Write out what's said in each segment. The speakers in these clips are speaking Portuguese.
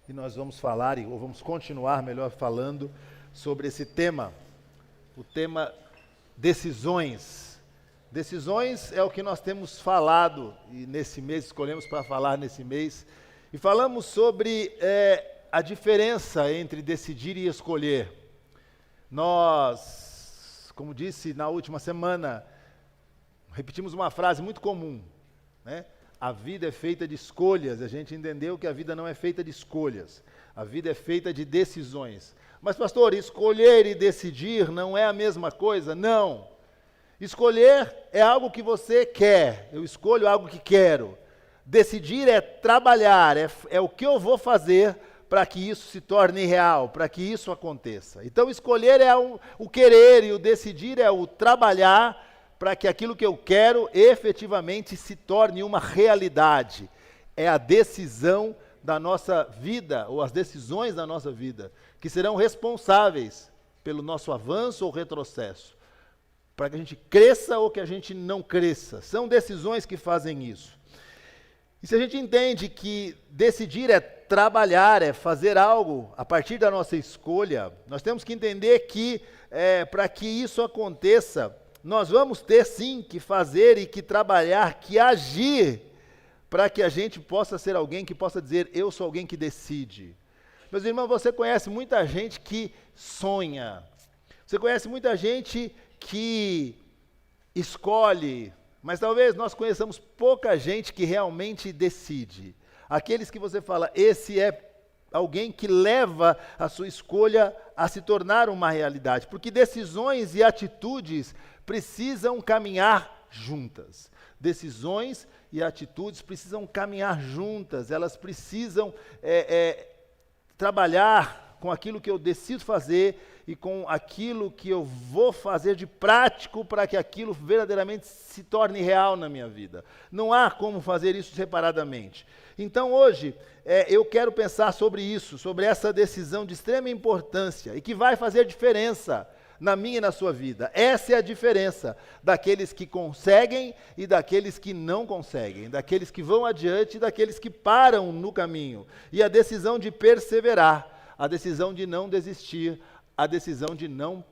e nós vamos falar, ou vamos continuar, melhor falando, sobre esse tema, o tema decisões. Decisões é o que nós temos falado, e nesse mês, escolhemos para falar nesse mês, e falamos sobre a diferença entre decidir e escolher. Nós, como disse na última semana, repetimos uma frase muito comum, né? A vida é feita de escolhas. A gente entendeu que a vida não é feita de escolhas. A vida é feita de decisões. Mas, pastor, escolher e decidir não é a mesma coisa? Não. Escolher é algo que você quer. Eu escolho algo que quero. Decidir é trabalhar, é o que eu vou fazer para que isso se torne real, para que isso aconteça. Então, escolher é o querer e o decidir é o trabalhar para que aquilo que eu quero efetivamente se torne uma realidade. É a decisão da nossa vida, ou as decisões da nossa vida, que serão responsáveis pelo nosso avanço ou retrocesso, para que a gente cresça ou que a gente não cresça. São decisões que fazem isso. E se a gente entende que decidir é trabalhar, é fazer algo a partir da nossa escolha, nós temos que entender que para que isso aconteça, nós vamos ter sim que fazer e que trabalhar, que agir, para que a gente possa ser alguém que possa dizer, eu sou alguém que decide. Meus irmãos, você conhece muita gente que sonha, você conhece muita gente que escolhe, mas talvez nós conheçamos pouca gente que realmente decide. Aqueles que você fala, esse é alguém que leva a sua escolha a se tornar uma realidade, porque decisões e atitudes precisam caminhar juntas. Decisões e atitudes precisam caminhar juntas, elas precisam trabalhar com aquilo que eu decido fazer e com aquilo que eu vou fazer de prático para que aquilo verdadeiramente se torne real na minha vida. Não há como fazer isso separadamente. Então hoje eu quero pensar sobre isso, sobre essa decisão de extrema importância e que vai fazer diferença na minha e na sua vida. Essa é a diferença daqueles que conseguem e daqueles que não conseguem, daqueles que vão adiante e daqueles que param no caminho. E a decisão de perseverar, a decisão de não desistir, a decisão de não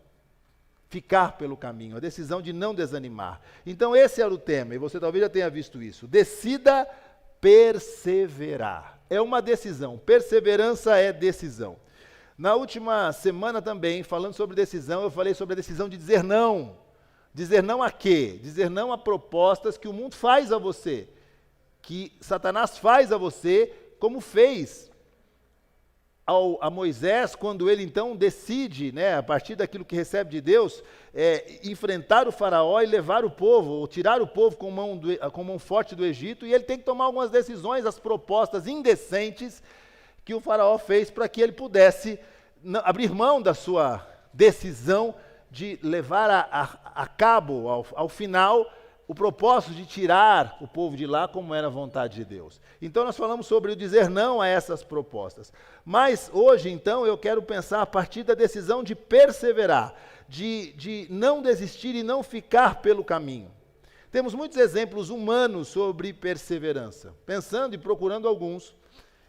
ficar pelo caminho, a decisão de não desanimar. Então esse era o tema, e você talvez já tenha visto isso. Decida perseverar. É uma decisão, perseverança é decisão. Na última semana também, falando sobre decisão, eu falei sobre a decisão de dizer não. Dizer não a quê? Dizer não a propostas que o mundo faz a você, que Satanás faz a você, como fez a Moisés, quando ele então decide, a partir daquilo que recebe de Deus, enfrentar o faraó e levar o povo, ou tirar o povo com mão forte do Egito, e ele tem que tomar algumas decisões, as propostas indecentes que o faraó fez para que ele pudesse abrir mão da sua decisão de levar a cabo, ao final, o propósito de tirar o povo de lá como era a vontade de Deus. Então nós falamos sobre o dizer não a essas propostas. Mas hoje, então, eu quero pensar a partir da decisão de perseverar, de não desistir e não ficar pelo caminho. Temos muitos exemplos humanos sobre perseverança. Pensando e procurando alguns,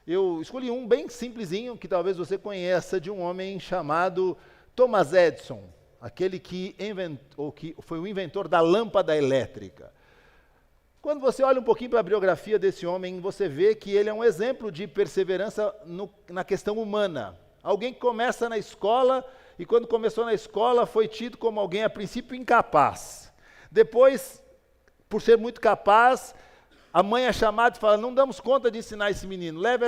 eu escolhi um bem simplesinho, que talvez você conheça, de um homem chamado Thomas Edison, aquele que foi o inventor da lâmpada elétrica. Quando você olha um pouquinho para a biografia desse homem, você vê que ele é um exemplo de perseverança na questão humana. Alguém que começa na escola, e quando começou na escola foi tido como alguém a princípio incapaz. Depois, por ser muito capaz, a mãe é chamada e fala, não damos conta de ensinar esse menino, leve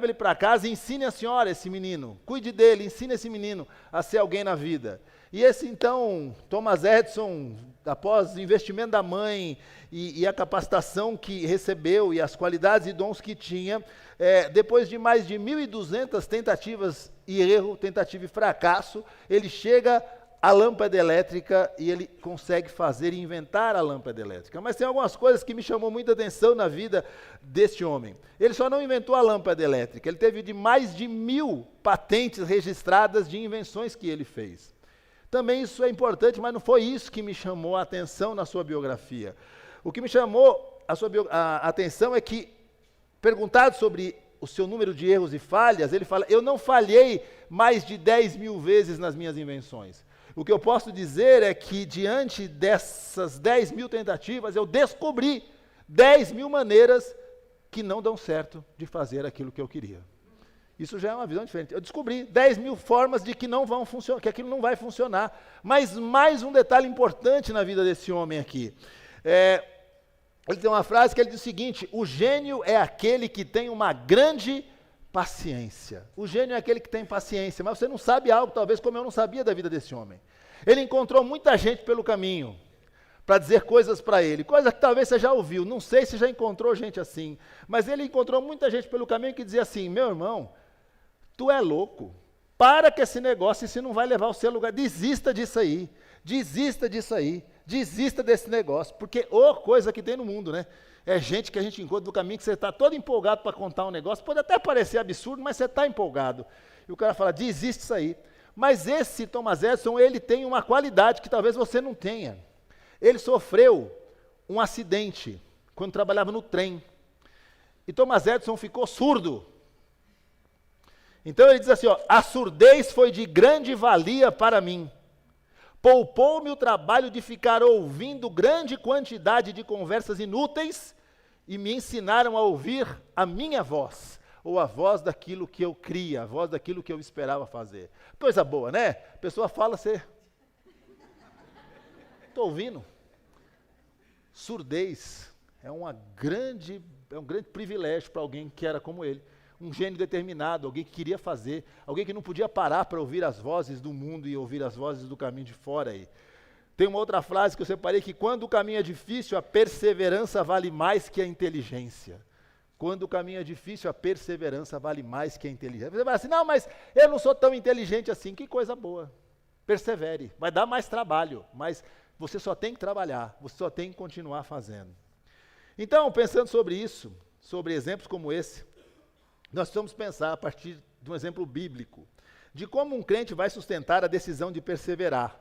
ele para casa e ensine a senhora esse menino, cuide dele, ensine esse menino a ser alguém na vida. E esse então, Thomas Edison, após o investimento da mãe e a capacitação que recebeu e as qualidades e dons que tinha, depois de mais de 1.200 tentativas e erro, tentativa e fracasso, ele chega a lâmpada elétrica e ele consegue fazer e inventar a lâmpada elétrica. Mas tem algumas coisas que me chamou muita atenção na vida deste homem. Ele só não inventou a lâmpada elétrica, ele teve de mais de 1.000 patentes registradas de invenções que ele fez. Também isso é importante, mas não foi isso que me chamou a atenção na sua biografia. O que me chamou a atenção é que, perguntado sobre o seu número de erros e falhas, ele fala, eu não falhei mais de 10.000 vezes nas minhas invenções. O que eu posso dizer é que, diante dessas 10.000 tentativas, eu descobri 10.000 maneiras que não dão certo de fazer aquilo que eu queria. Isso já é uma visão diferente. Eu descobri 10.000 formas de que não vão funcionar, que aquilo não vai funcionar. Mas mais um detalhe importante na vida desse homem aqui. Ele tem uma frase que ele diz o seguinte: o gênio é aquele que tem uma grande paciência. O gênio é aquele que tem paciência, mas você não sabe algo, talvez, como eu não sabia da vida desse homem. Ele encontrou muita gente pelo caminho para dizer coisas para ele, coisa que talvez você já ouviu, não sei se já encontrou gente assim, mas ele encontrou muita gente pelo caminho que dizia assim: meu irmão, tu é louco, para com esse negócio, isso não vai levar ao seu lugar, desista disso aí, desista desse negócio, porque coisa que tem no mundo, né? É gente que a gente encontra no caminho que você está todo empolgado para contar um negócio, pode até parecer absurdo, mas você está empolgado. E o cara fala, desiste disso aí. Mas esse Thomas Edison, ele tem uma qualidade que talvez você não tenha. Ele sofreu um acidente quando trabalhava no trem. E Thomas Edison ficou surdo. Então ele diz assim, a surdez foi de grande valia para mim. Poupou-me o trabalho de ficar ouvindo grande quantidade de conversas inúteis e me ensinaram a ouvir a minha voz, ou a voz daquilo que eu cria, a voz daquilo que eu esperava fazer. Coisa boa, né? A pessoa fala, você... Estou ouvindo. Surdez é um grande privilégio para alguém que era como ele. Um gênio determinado, alguém que queria fazer, alguém que não podia parar para ouvir as vozes do mundo e ouvir as vozes do caminho de fora aí. Tem uma outra frase que eu separei, que quando o caminho é difícil, a perseverança vale mais que a inteligência. Quando o caminho é difícil, a perseverança vale mais que a inteligência. Você vai assim, não, mas eu não sou tão inteligente assim. Que coisa boa. Persevere. Vai dar mais trabalho, mas você só tem que trabalhar, você só tem que continuar fazendo. Então, pensando sobre isso, sobre exemplos como esse, nós precisamos pensar a partir de um exemplo bíblico, de como um crente vai sustentar a decisão de perseverar,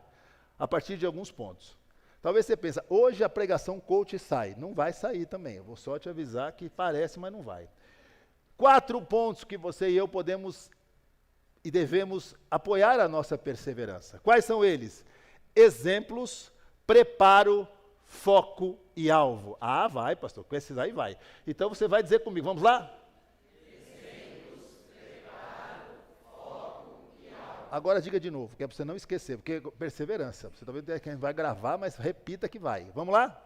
a partir de alguns pontos. Talvez você pense, hoje a pregação coach sai. Não vai sair também, eu vou só te avisar que parece, mas não vai. 4 pontos que você e eu podemos e devemos apoiar a nossa perseverança. Quais são eles? Exemplos, preparo, foco e alvo. Ah, vai, pastor, com esses aí vai. Então você vai dizer comigo, vamos lá? Agora diga de novo, que é para você não esquecer, porque perseverança, você talvez tenha quem vai gravar, mas repita que vai. Vamos lá?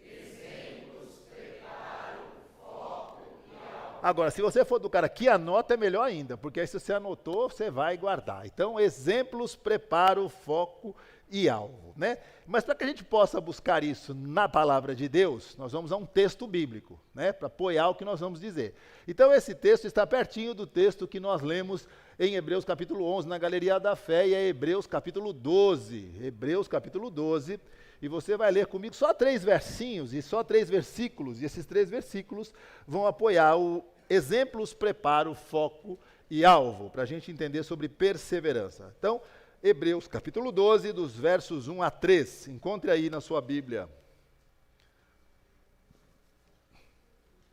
Exemplos, preparo, foco e alvo. Agora, se você for do cara que anota, é melhor ainda, porque aí se você anotou, você vai guardar. Então, exemplos, preparo, foco e alvo, né? Mas para que a gente possa buscar isso na palavra de Deus, nós vamos a um texto bíblico, né? Para apoiar o que nós vamos dizer. Então, esse texto está pertinho do texto que nós lemos em Hebreus capítulo 11, na Galeria da Fé, e é Hebreus capítulo 12. Hebreus capítulo 12, e você vai ler comigo só 3 versinhos, e só 3 versículos, e esses 3 versículos vão apoiar o exemplos, preparo, foco e alvo, para a gente entender sobre perseverança. Então, Hebreus capítulo 12, dos versos 1 a 3, encontre aí na sua Bíblia.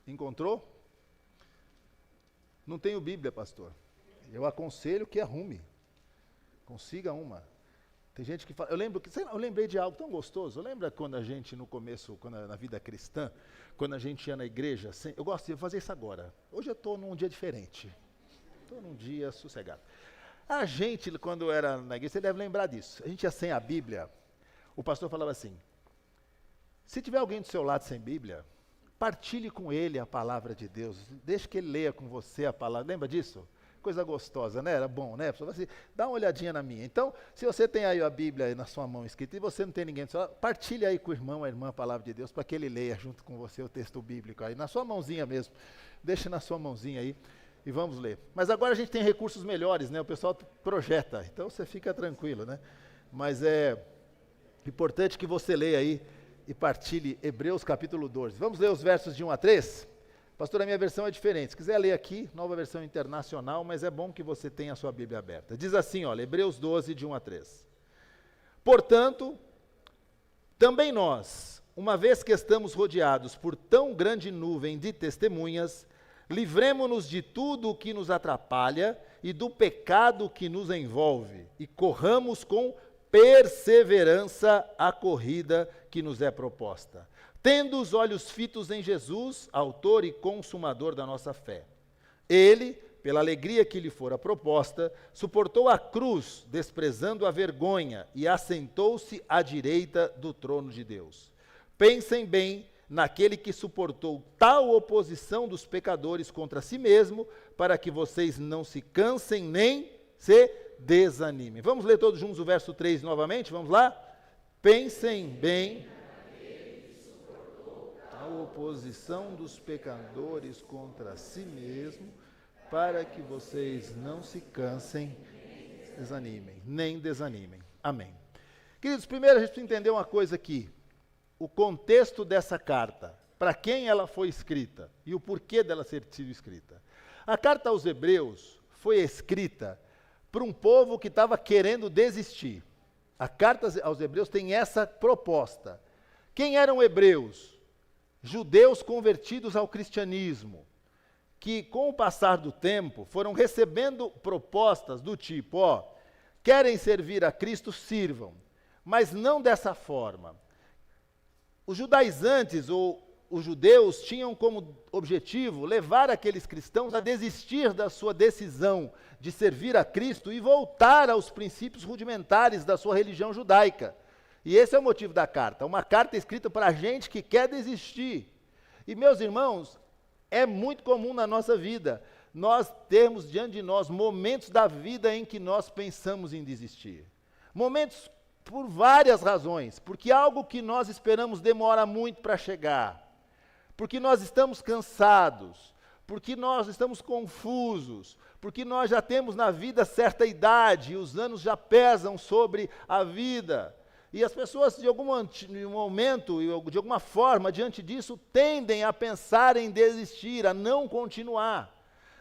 Encontrou? Não tenho Bíblia, pastor. Eu aconselho que arrume, consiga uma. Tem gente que fala, eu lembrei de algo tão gostoso. Lembra quando a gente no começo, na vida cristã, quando a gente ia na igreja, eu gosto de fazer isso agora. Hoje eu estou num dia diferente, estou num dia sossegado. A gente, quando era na igreja, você deve lembrar disso. A gente ia sem a Bíblia, o pastor falava assim, se tiver alguém do seu lado sem Bíblia, partilhe com ele a palavra de Deus, deixe que ele leia com você a palavra. Lembra disso? Coisa gostosa, né? Era bom, né? Assim, dá uma olhadinha na minha. Então, se você tem aí a Bíblia aí na sua mão escrita e você não tem ninguém do seu lado, partilhe aí com o irmão, a irmã, a palavra de Deus, para que ele leia junto com você o texto bíblico aí, na sua mãozinha mesmo. Deixa na sua mãozinha aí e vamos ler. Mas agora a gente tem recursos melhores, né? O pessoal projeta, então você fica tranquilo, né? Mas é importante que você leia aí e partilhe Hebreus capítulo 12. Vamos ler os versos de 1 a 3? Pastor, a minha versão é diferente. Se quiser ler aqui, nova versão internacional, mas é bom que você tenha a sua Bíblia aberta. Diz assim, olha, Hebreus 12, de 1 a 3. Portanto, também nós, uma vez que estamos rodeados por tão grande nuvem de testemunhas, Livremo-nos de tudo o que nos atrapalha e do pecado que nos envolve, e corramos com perseverança a corrida que nos é proposta, tendo os olhos fitos em Jesus, autor e consumador da nossa fé. Ele, pela alegria que lhe fora proposta, suportou a cruz, desprezando a vergonha, e assentou-se à direita do trono de Deus. Pensem bem naquele que suportou tal oposição dos pecadores contra si mesmo, para que vocês não se cansem nem se desanimem. Vamos ler todos juntos o verso 3 novamente? Vamos lá? Pensem bem tal oposição dos pecadores contra si mesmo, para que vocês não se cansem, nem desanimem. Amém. Queridos, primeiro a gente precisa entender uma coisa aqui. O contexto dessa carta, para quem ela foi escrita e o porquê dela ter sido escrita. A carta aos Hebreus foi escrita para um povo que estava querendo desistir. A carta aos Hebreus tem essa proposta. Quem eram hebreus? Judeus convertidos ao cristianismo, que com o passar do tempo foram recebendo propostas do tipo, querem servir a Cristo, sirvam, mas não dessa forma. Os judaizantes ou os judeus tinham como objetivo levar aqueles cristãos a desistir da sua decisão de servir a Cristo e voltar aos princípios rudimentares da sua religião judaica. E esse é o motivo da carta, uma carta escrita para gente que quer desistir. E meus irmãos, é muito comum na nossa vida, nós termos diante de nós momentos da vida em que nós pensamos em desistir. Momentos por várias razões, porque algo que nós esperamos demora muito para chegar, porque nós estamos cansados, porque nós estamos confusos, porque nós já temos na vida certa idade e os anos já pesam sobre a vida. E as pessoas, de algum momento, de alguma forma, diante disso, tendem a pensar em desistir, a não continuar.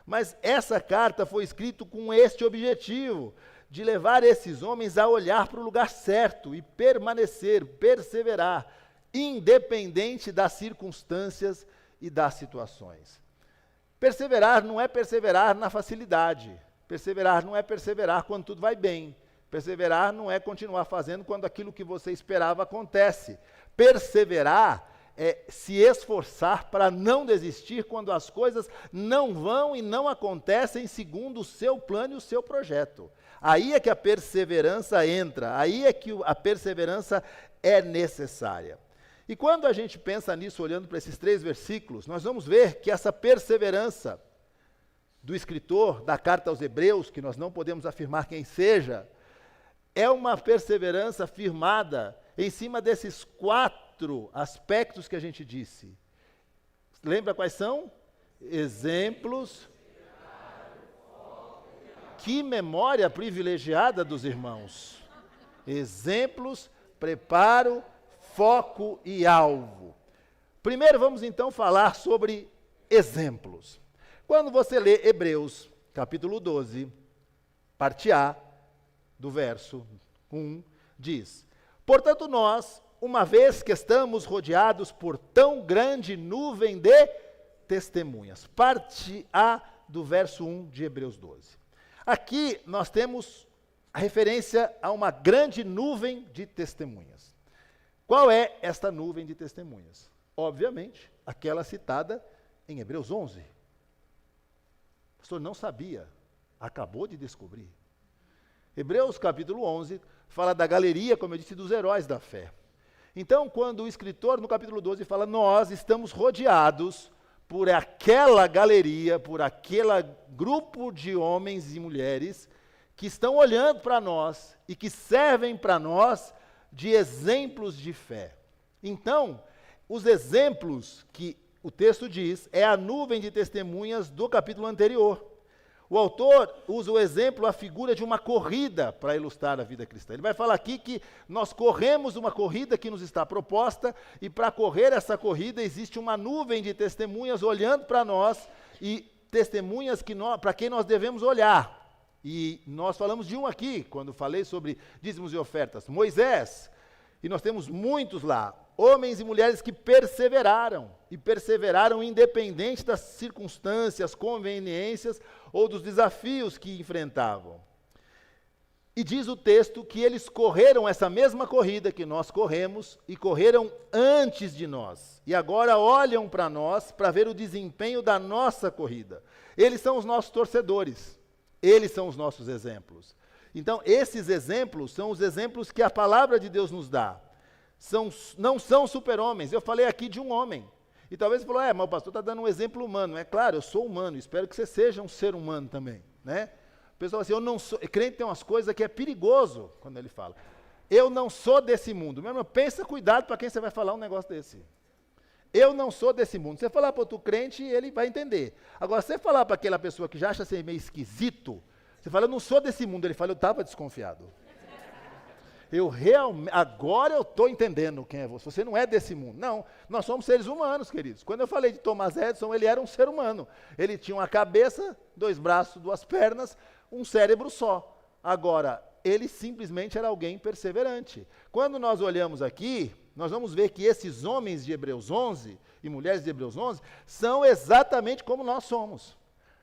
Mas essa carta foi escrita com este objetivo, de levar esses homens a olhar para o lugar certo e permanecer, perseverar, independente das circunstâncias e das situações. Perseverar não é perseverar na facilidade, perseverar não é perseverar quando tudo vai bem, perseverar não é continuar fazendo quando aquilo que você esperava acontece. Perseverar é se esforçar para não desistir quando as coisas não vão e não acontecem segundo o seu plano e o seu projeto. Aí é que a perseverança entra, aí é que a perseverança é necessária. E quando a gente pensa nisso, olhando para esses 3 versículos, nós vamos ver que essa perseverança do escritor da carta aos Hebreus, que nós não podemos afirmar quem seja, é uma perseverança firmada em cima desses 4 aspectos que a gente disse. Lembra quais são? Exemplos. Que memória privilegiada dos irmãos. Exemplos, preparo, foco e alvo. Primeiro vamos então falar sobre exemplos. Quando você lê Hebreus, capítulo 12, parte A, do verso 1, diz: portanto nós, uma vez que estamos rodeados por tão grande nuvem de testemunhas. Parte A do verso 1 de Hebreus 12. Aqui nós temos a referência a uma grande nuvem de testemunhas. Qual é esta nuvem de testemunhas? Obviamente, aquela citada em Hebreus 11. O pastor não sabia, acabou de descobrir. Hebreus capítulo 11 fala da galeria, como eu disse, dos heróis da fé. Então, quando o escritor no capítulo 12 fala, nós estamos rodeados por aquela galeria, por aquele grupo de homens e mulheres que estão olhando para nós e que servem para nós de exemplos de fé. Então, os exemplos que o texto diz é a nuvem de testemunhas do capítulo anterior. O autor usa o exemplo, a figura de uma corrida para ilustrar a vida cristã. Ele vai falar aqui que nós corremos uma corrida que nos está proposta e para correr essa corrida existe uma nuvem de testemunhas olhando para nós e testemunhas para quem nós devemos olhar. E nós falamos de um aqui, quando falei sobre dízimos e ofertas, Moisés. E nós temos muitos lá. Homens e mulheres que perseveraram, e perseveraram independente das circunstâncias, conveniências ou dos desafios que enfrentavam. E diz o texto que eles correram essa mesma corrida que nós corremos e correram antes de nós. E agora olham para nós para ver o desempenho da nossa corrida. Eles são os nossos torcedores. Eles são os nossos exemplos. Então, esses exemplos são os exemplos que a palavra de Deus nos dá. Não são super-homens. Eu falei aqui de um homem. E talvez você falou, mas o pastor está dando um exemplo humano. É claro, eu sou humano, espero que você seja um ser humano também, né? O pessoal fala assim, eu não sou... Crente tem umas coisas que é perigoso quando ele fala. Eu não sou desse mundo. Meu irmão, pensa, cuidado para quem você vai falar um negócio desse. Eu não sou desse mundo. Você falar para outro crente, ele vai entender. Agora, você falar para aquela pessoa que já acha ser meio esquisito, você fala, eu não sou desse mundo. Ele fala, eu estava desconfiado. Agora eu estou entendendo quem é você. Você não é desse mundo. Não, nós somos seres humanos, queridos. Quando eu falei de Thomas Edison, ele era um ser humano. Ele tinha uma cabeça, 2 braços, 2 pernas, um cérebro só. Agora, ele simplesmente era alguém perseverante. Quando nós olhamos aqui, nós vamos ver que esses homens de Hebreus 11 e mulheres de Hebreus 11 são exatamente como nós somos.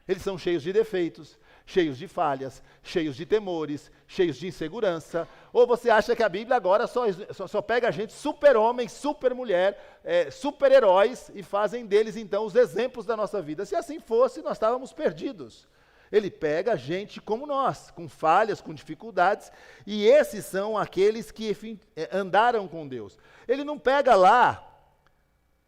Eles são cheios de defeitos, cheios de falhas, cheios de temores, cheios de insegurança. Ou você acha que a Bíblia agora só pega a gente super-homem, super-mulher, super-heróis e fazem deles então os exemplos da nossa vida. Se assim fosse, nós estávamos perdidos. Ele pega gente como nós, com falhas, com dificuldades, e esses são aqueles que andaram com Deus. Ele não pega lá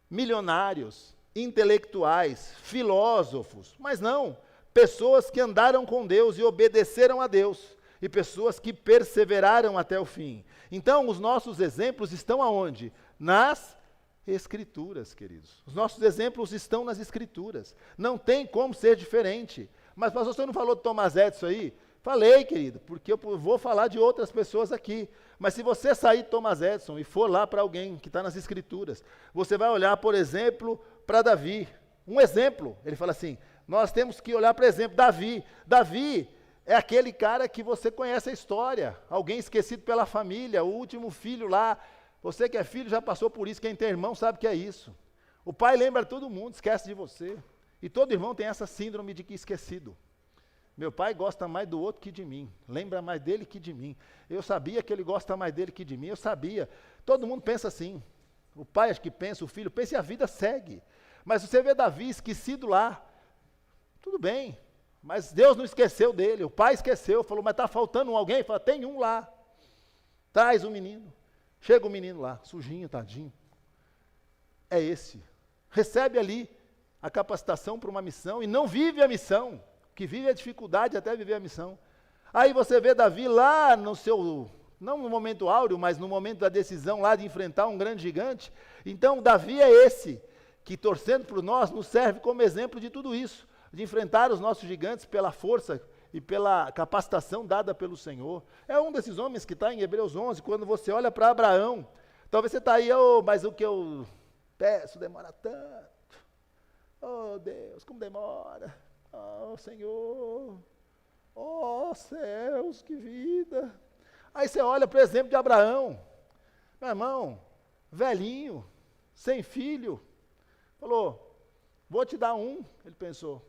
milionários, intelectuais, filósofos, mas não, pessoas que andaram com Deus e obedeceram a Deus, e pessoas que perseveraram até o fim. Então, os nossos exemplos estão aonde? Nas Escrituras, queridos. Os nossos exemplos estão nas Escrituras. Não tem como ser diferente. Mas, pastor, você não falou de Thomas Edison aí? Falei, querido, porque eu vou falar de outras pessoas aqui. Mas se você sair de Thomas Edison e for lá para alguém que está nas Escrituras, você vai olhar, por exemplo, para Davi. Um exemplo. Ele fala assim, nós temos que olhar, por exemplo, Davi. Davi é aquele cara que você conhece a história. Alguém esquecido pela família, o último filho lá. Você que é filho já passou por isso, quem tem irmão sabe que é isso. O pai lembra todo mundo, esquece de você. E todo irmão tem essa síndrome de que esquecido. Meu pai gosta mais do outro que de mim. Lembra mais dele que de mim. Eu sabia que ele gosta mais dele que de mim. Eu sabia. Todo mundo pensa assim. O pai acho que pensa, o filho pensa e a vida segue. Mas você vê Davi esquecido lá. Tudo bem. Mas Deus não esqueceu dele. O pai esqueceu. Falou, mas está faltando alguém? Fala, tem um lá. Traz o menino. Chega o menino lá, sujinho, tadinho. É esse. Recebe ali a capacitação para uma missão e não vive a missão, que vive a dificuldade até viver a missão. Aí você vê Davi lá no seu, não no momento áureo, mas no momento da decisão lá de enfrentar um grande gigante. Então Davi é esse, que torcendo por nós, nos serve como exemplo de tudo isso, de enfrentar os nossos gigantes pela força e pela capacitação dada pelo Senhor. É um desses homens que está em Hebreus 11, quando você olha para Abraão, talvez você está aí, mas o que eu peço demora tanto. Oh, Deus, como demora. Oh, Senhor. Oh, céus, que vida. Aí você olha, por exemplo, de Abraão. Meu irmão, velhinho, sem filho. Falou, vou te dar um. Ele pensou,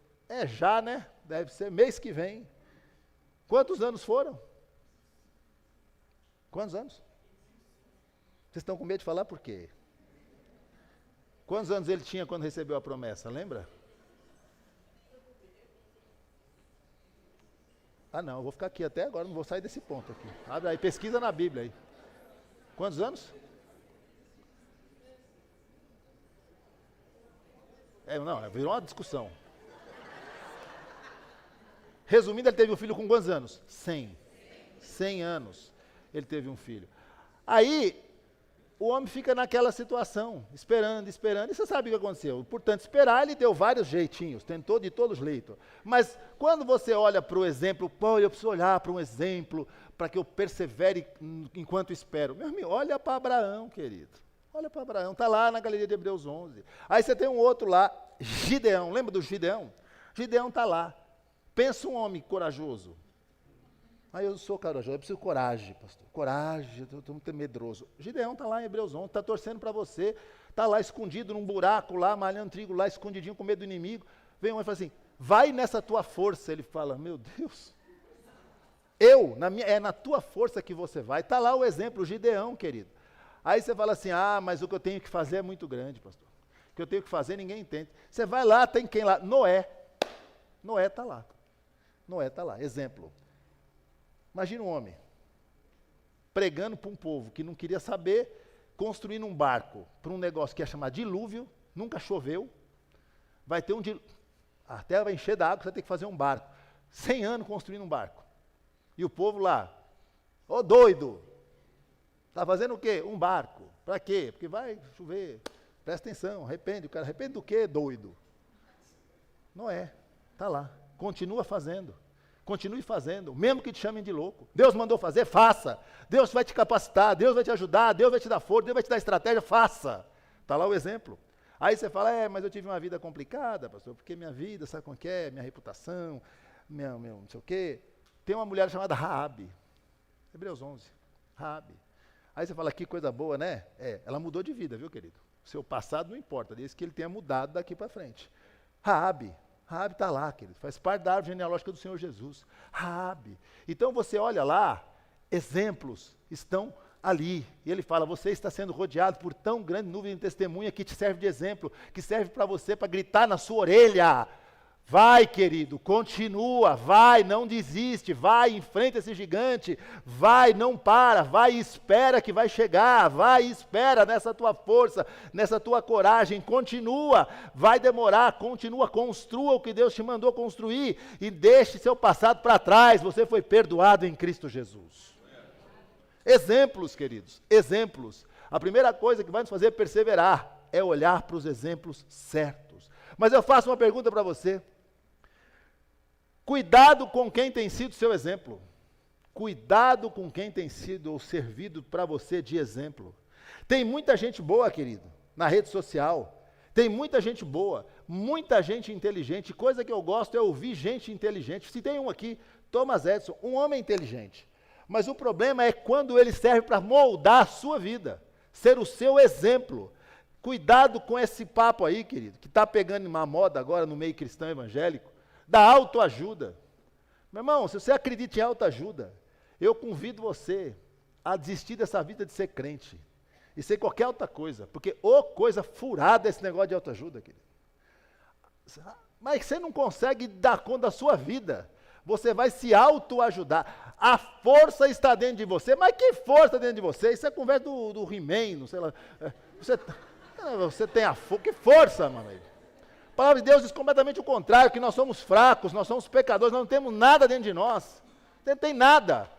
já, né? Deve ser mês que vem. Quantos anos foram? Quantos anos? Vocês estão com medo de falar por quê? Quantos anos ele tinha quando recebeu a promessa, lembra? Não, eu vou ficar aqui até agora, não vou sair desse ponto aqui. Abre aí, pesquisa na Bíblia aí. Quantos anos? Não, virou uma discussão. Resumindo, ele teve um filho com quantos anos? 100. 100 anos ele teve um filho. Aí, o homem fica naquela situação, esperando, e você sabe o que aconteceu. Portanto, esperar, ele deu vários jeitinhos, tentou de todos os jeitos. Mas, quando você olha para o exemplo, eu preciso olhar para um exemplo, para que eu persevere enquanto espero. Meu amigo, olha para Abraão, querido. Olha para Abraão, está lá na galeria de Hebreus 11. Aí você tem um outro lá, Gideão, lembra do Gideão? Gideão está lá. Pensa um homem corajoso. Aí eu sou corajoso, eu preciso de coragem, pastor. Coragem, eu estou muito medroso. Gideão está lá em Hebreus 11, está torcendo para você, está lá escondido num buraco, lá malhando trigo, lá escondidinho com medo do inimigo. Vem um e fala assim, vai nessa tua força. Ele fala, meu Deus, é na tua força que você vai. Está lá o exemplo, o Gideão, querido. Aí você fala assim, mas o que eu tenho que fazer é muito grande, pastor. O que eu tenho que fazer ninguém entende. Você vai lá, tem quem lá? Noé. Noé está lá. Noé está lá, exemplo. Imagina um homem pregando para um povo que não queria saber, construindo um barco para um negócio que ia chamar dilúvio, nunca choveu, vai ter a terra vai encher d'água, você vai ter que fazer um barco. 100 anos construindo um barco. E o povo lá, doido, está fazendo o quê? Um barco. Para quê? Porque vai chover. Presta atenção, arrepende. O cara arrepende do quê? Doido. Noé, está lá, continua fazendo. Continue fazendo, mesmo que te chamem de louco. Deus mandou fazer, faça. Deus vai te capacitar, Deus vai te ajudar, Deus vai te dar força, Deus vai te dar estratégia, faça. Está lá o exemplo. Aí você fala, mas eu tive uma vida complicada, pastor, porque minha vida, sabe como que é? Minha reputação, meu não sei o quê. Tem uma mulher chamada Raabe, Hebreus 11, Raabe. Aí você fala, que coisa boa, né? Ela mudou de vida, viu, querido? Seu passado não importa, desde que ele tenha mudado daqui para frente. Raabe está lá, querido, faz parte da árvore genealógica do Senhor Jesus. Raabe. Então você olha lá, exemplos estão ali. E ele fala, você está sendo rodeado por tão grande nuvem de testemunha que te serve de exemplo, que serve para você, para gritar na sua orelha. Vai, querido, continua, vai, não desiste, vai, enfrenta esse gigante, vai, não para, vai e espera que vai chegar, vai e espera nessa tua força, nessa tua coragem, continua, vai demorar, continua, construa o que Deus te mandou construir e deixe seu passado para trás, você foi perdoado em Cristo Jesus. Exemplos, queridos, exemplos. A primeira coisa que vai nos fazer perseverar é olhar para os exemplos certos. Mas eu faço uma pergunta para você. Cuidado com quem tem sido seu exemplo. Cuidado com quem tem sido ou servido para você de exemplo. Tem muita gente boa, querido, na rede social. Tem muita gente boa, muita gente inteligente. Coisa que eu gosto é ouvir gente inteligente. Se tem um aqui, Thomas Edison, um homem inteligente. Mas o problema é quando ele serve para moldar a sua vida, ser o seu exemplo. Cuidado com esse papo aí, querido, que está pegando uma moda agora no meio cristão evangélico, da autoajuda. Meu irmão, se você acredita em autoajuda, eu convido você a desistir dessa vida de ser crente e ser qualquer outra coisa, porque coisa furada esse negócio de autoajuda, querido. Mas você não consegue dar conta da sua vida, você vai se autoajudar. A força está dentro de você, mas que força dentro de você? Isso é conversa do He-Man, não sei lá. Você tem a força, que força, mano. A palavra de Deus diz completamente o contrário, que nós somos fracos, nós somos pecadores, nós não temos nada dentro de nós. Não tem nada.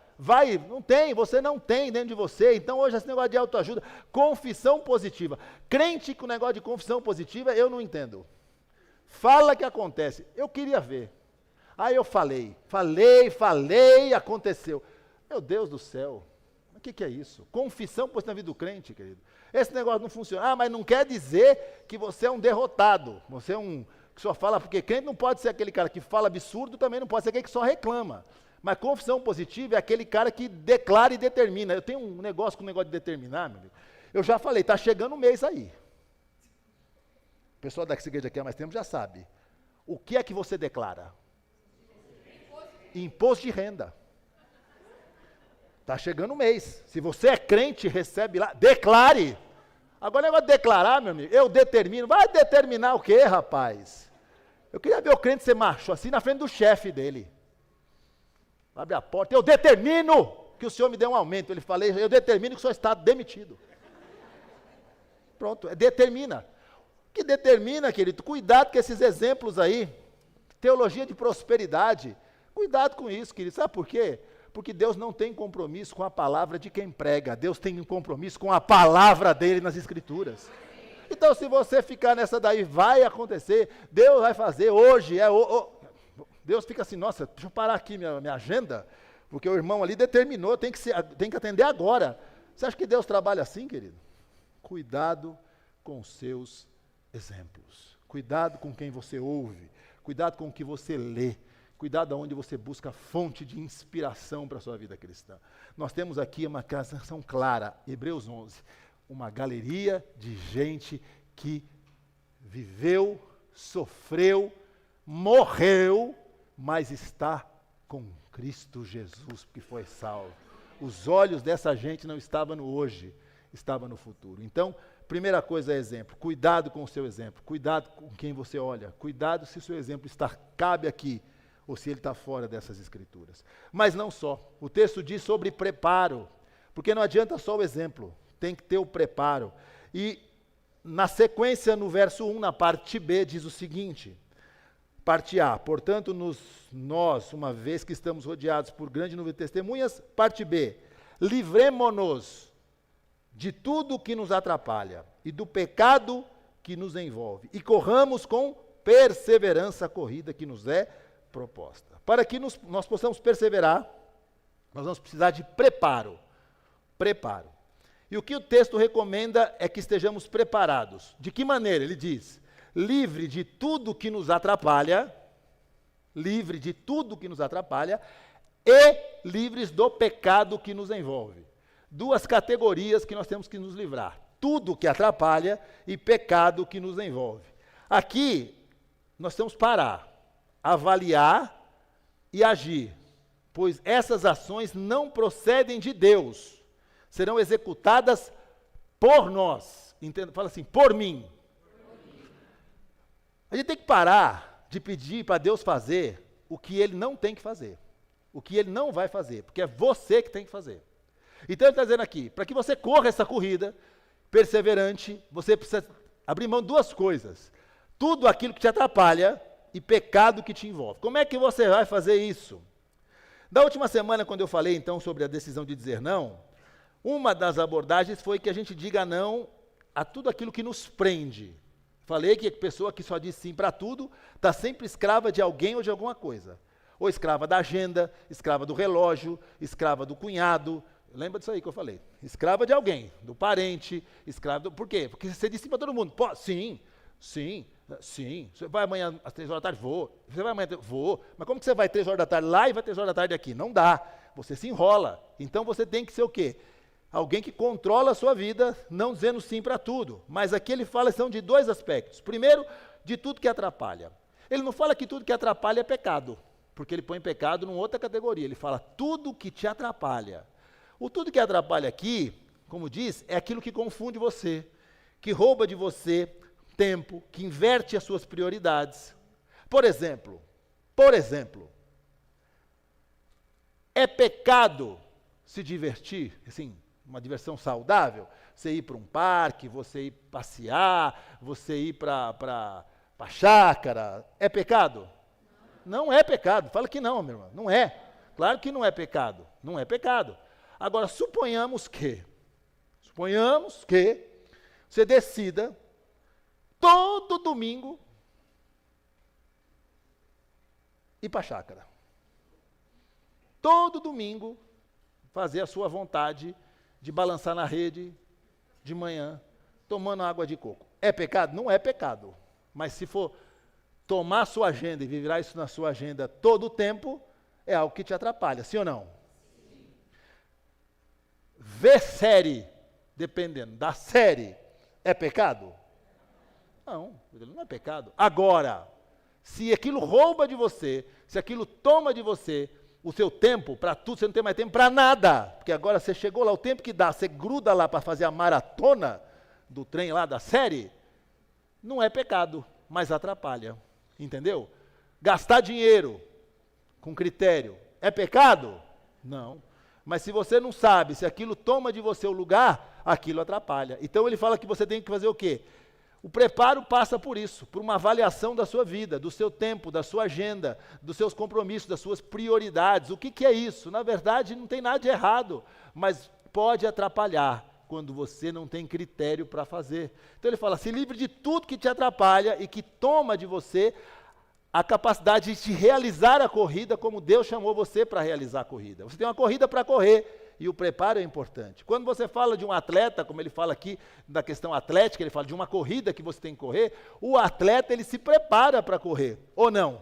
Você não tem dentro de você. Então hoje esse negócio de autoajuda, confissão positiva. Crente com negócio de confissão positiva, eu não entendo. Fala que acontece. Eu queria ver. Aí eu falei, aconteceu. Meu Deus do céu. O que é isso? Confissão positiva na vida do crente, querido. Esse negócio não funciona. Mas não quer dizer que você é um derrotado. Você é que só fala, porque crente não pode ser aquele cara que fala absurdo, também não pode ser aquele que só reclama. Mas confissão positiva é aquele cara que declara e determina. Eu tenho um negócio com o negócio de determinar, meu amigo. Eu já falei, está chegando o mês aí. O pessoal da igreja aqui há mais tempo já sabe. O que é que você declara? Imposto de renda. Está chegando o mês. Se você é crente, recebe lá, declare. Agora o negócio de declarar, meu amigo, eu determino. Vai determinar o quê, rapaz? Eu queria ver o crente ser macho, assim na frente do chefe dele. Abre a porta, eu determino que o senhor me dê um aumento. Ele falou, eu determino que o senhor está demitido. Pronto, determina. O que determina, querido? Cuidado com esses exemplos aí. Teologia de prosperidade. Cuidado com isso, querido. Sabe por quê? Porque Deus não tem compromisso com a palavra de quem prega. Deus tem um compromisso com a palavra dele nas Escrituras. Então, se você ficar nessa daí, vai acontecer. Deus vai fazer hoje. Deus fica assim, nossa, deixa eu parar aqui minha agenda, porque o irmão ali determinou, tem que atender agora. Você acha que Deus trabalha assim, querido? Cuidado com os seus exemplos. Cuidado com quem você ouve. Cuidado com o que você lê. Cuidado aonde você busca fonte de inspiração para a sua vida cristã. Nós temos aqui uma canção clara, Hebreus 11, uma galeria de gente que viveu, sofreu, morreu, mas está com Cristo Jesus, que foi salvo. Os olhos dessa gente não estavam no hoje, estavam no futuro. Então, primeira coisa é exemplo. Cuidado com o seu exemplo. Cuidado com quem você olha. Cuidado se o seu exemplo cabe aqui ou se ele está fora dessas escrituras. Mas não só. O texto diz sobre preparo, porque não adianta só o exemplo, tem que ter o preparo. E na sequência, no verso 1, na parte B, diz o seguinte, parte A, portanto, nós, uma vez que estamos rodeados por grande número de testemunhas, parte B, livremo-nos de tudo que nos atrapalha e do pecado que nos envolve, e corramos com perseverança a corrida que nos é proposta. Para que nós possamos perseverar, nós vamos precisar de preparo. Preparo. E o que o texto recomenda é que estejamos preparados. De que maneira? Ele diz, livre de tudo que nos atrapalha, livre de tudo que nos atrapalha, e livres do pecado que nos envolve. Duas categorias que nós temos que nos livrar. Tudo que atrapalha e pecado que nos envolve. Aqui, nós temos que parar, avaliar e agir, pois essas ações não procedem de Deus, serão executadas por nós. Entenda, fala assim, por mim. A gente tem que parar de pedir para Deus fazer o que Ele não tem que fazer, o que Ele não vai fazer, porque é você que tem que fazer. Então ele está dizendo aqui, para que você corra essa corrida perseverante, você precisa abrir mão de duas coisas. Tudo aquilo que te atrapalha e pecado que te envolve. Como é que você vai fazer isso? Da última semana, quando eu falei então sobre a decisão de dizer não, uma das abordagens foi que a gente diga não a tudo aquilo que nos prende. Falei que a pessoa que só diz sim para tudo está sempre escrava de alguém ou de alguma coisa. Ou escrava da agenda, escrava do relógio, escrava do cunhado. Lembra disso aí que eu falei? Escrava de alguém, do parente, escrava do... Por quê? Porque você disse sim para todo mundo. Pô, sim. Você vai amanhã às 3 horas da tarde? Vou. Você vai amanhã? Vou. Mas como que você vai 3 horas da tarde lá e vai 3 horas da tarde aqui? Não dá. Você se enrola. Então você tem que ser o quê? Alguém que controla a sua vida, não dizendo sim para tudo. Mas aqui ele fala são de dois aspectos. Primeiro, de tudo que atrapalha. Ele não fala que tudo que atrapalha é pecado, porque ele põe pecado numa outra categoria. Ele fala tudo que te atrapalha. O tudo que atrapalha aqui, como diz, é aquilo que confunde você, que rouba de você tempo, que inverte as suas prioridades. Por exemplo, é pecado se divertir, assim, uma diversão saudável? Você ir para um parque, você ir passear, você ir para a chácara, é pecado? Não é pecado, fala que não, meu irmão, não é. Claro que não é pecado, não é pecado. Agora, suponhamos que você decida todo domingo ir para a chácara. Todo domingo fazer a sua vontade de balançar na rede de manhã, tomando água de coco. É pecado? Não é pecado. Mas se for tomar a sua agenda e virar isso na sua agenda todo o tempo, é algo que te atrapalha, sim ou não? Sim. Ver série, dependendo da série, é pecado? Não é pecado. Agora, se aquilo rouba de você, se aquilo toma de você o seu tempo para tudo, você não tem mais tempo para nada, porque agora você chegou lá, o tempo que dá, você gruda lá para fazer a maratona do trem lá, da série, não é pecado, mas atrapalha, entendeu? Gastar dinheiro com critério, é pecado? Não. Mas se você não sabe, se aquilo toma de você o lugar, aquilo atrapalha. Então ele fala que você tem que fazer o quê? O preparo passa por isso, por uma avaliação da sua vida, do seu tempo, da sua agenda, dos seus compromissos, das suas prioridades. O que é isso? Na verdade, não tem nada de errado, mas pode atrapalhar quando você não tem critério para fazer. Então ele fala, se livre de tudo que te atrapalha e que toma de você a capacidade de realizar a corrida como Deus chamou você para realizar a corrida. Você tem uma corrida para correr. E o preparo é importante. Quando você fala de um atleta, como ele fala aqui, da questão atlética, ele fala de uma corrida que você tem que correr, o atleta, ele se prepara para correr, ou não?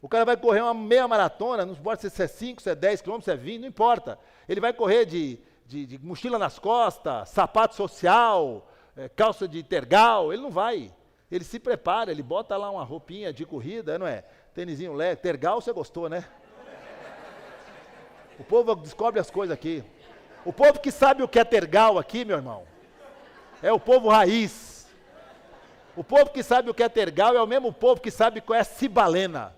O cara vai correr uma meia maratona, não importa se é 5, se é 10 quilômetros, se é 20, não importa. Ele vai correr de mochila nas costas, sapato social, calça de tergal, ele não vai. Ele se prepara, ele bota lá uma roupinha de corrida, não é? Tênisinho leve, tergal você gostou, né? O povo descobre as coisas aqui. O povo que sabe o que é tergal aqui, meu irmão, é o povo raiz. O povo que sabe o que é tergal é o mesmo povo que sabe qual é cibalena.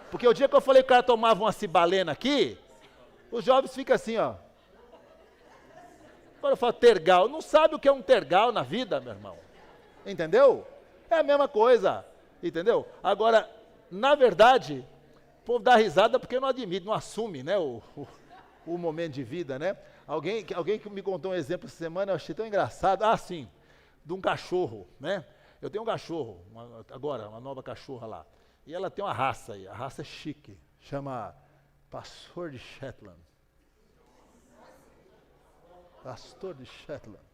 Porque o dia que eu falei que o cara tomava uma cibalena aqui, os jovens ficam assim, ó. Quando eu falo tergal, não sabe o que é um tergal na vida, meu irmão. Entendeu? É a mesma coisa, entendeu? Agora, na verdade, o povo dá risada porque não admite, não assume, né, o momento de vida, né? Alguém que me contou um exemplo essa semana, eu achei tão engraçado. Ah, sim, de um cachorro, né? Eu tenho um cachorro, uma nova cachorra lá. E ela tem uma raça aí, a raça é chique, chama Pastor de Shetland. Pastor de Shetland.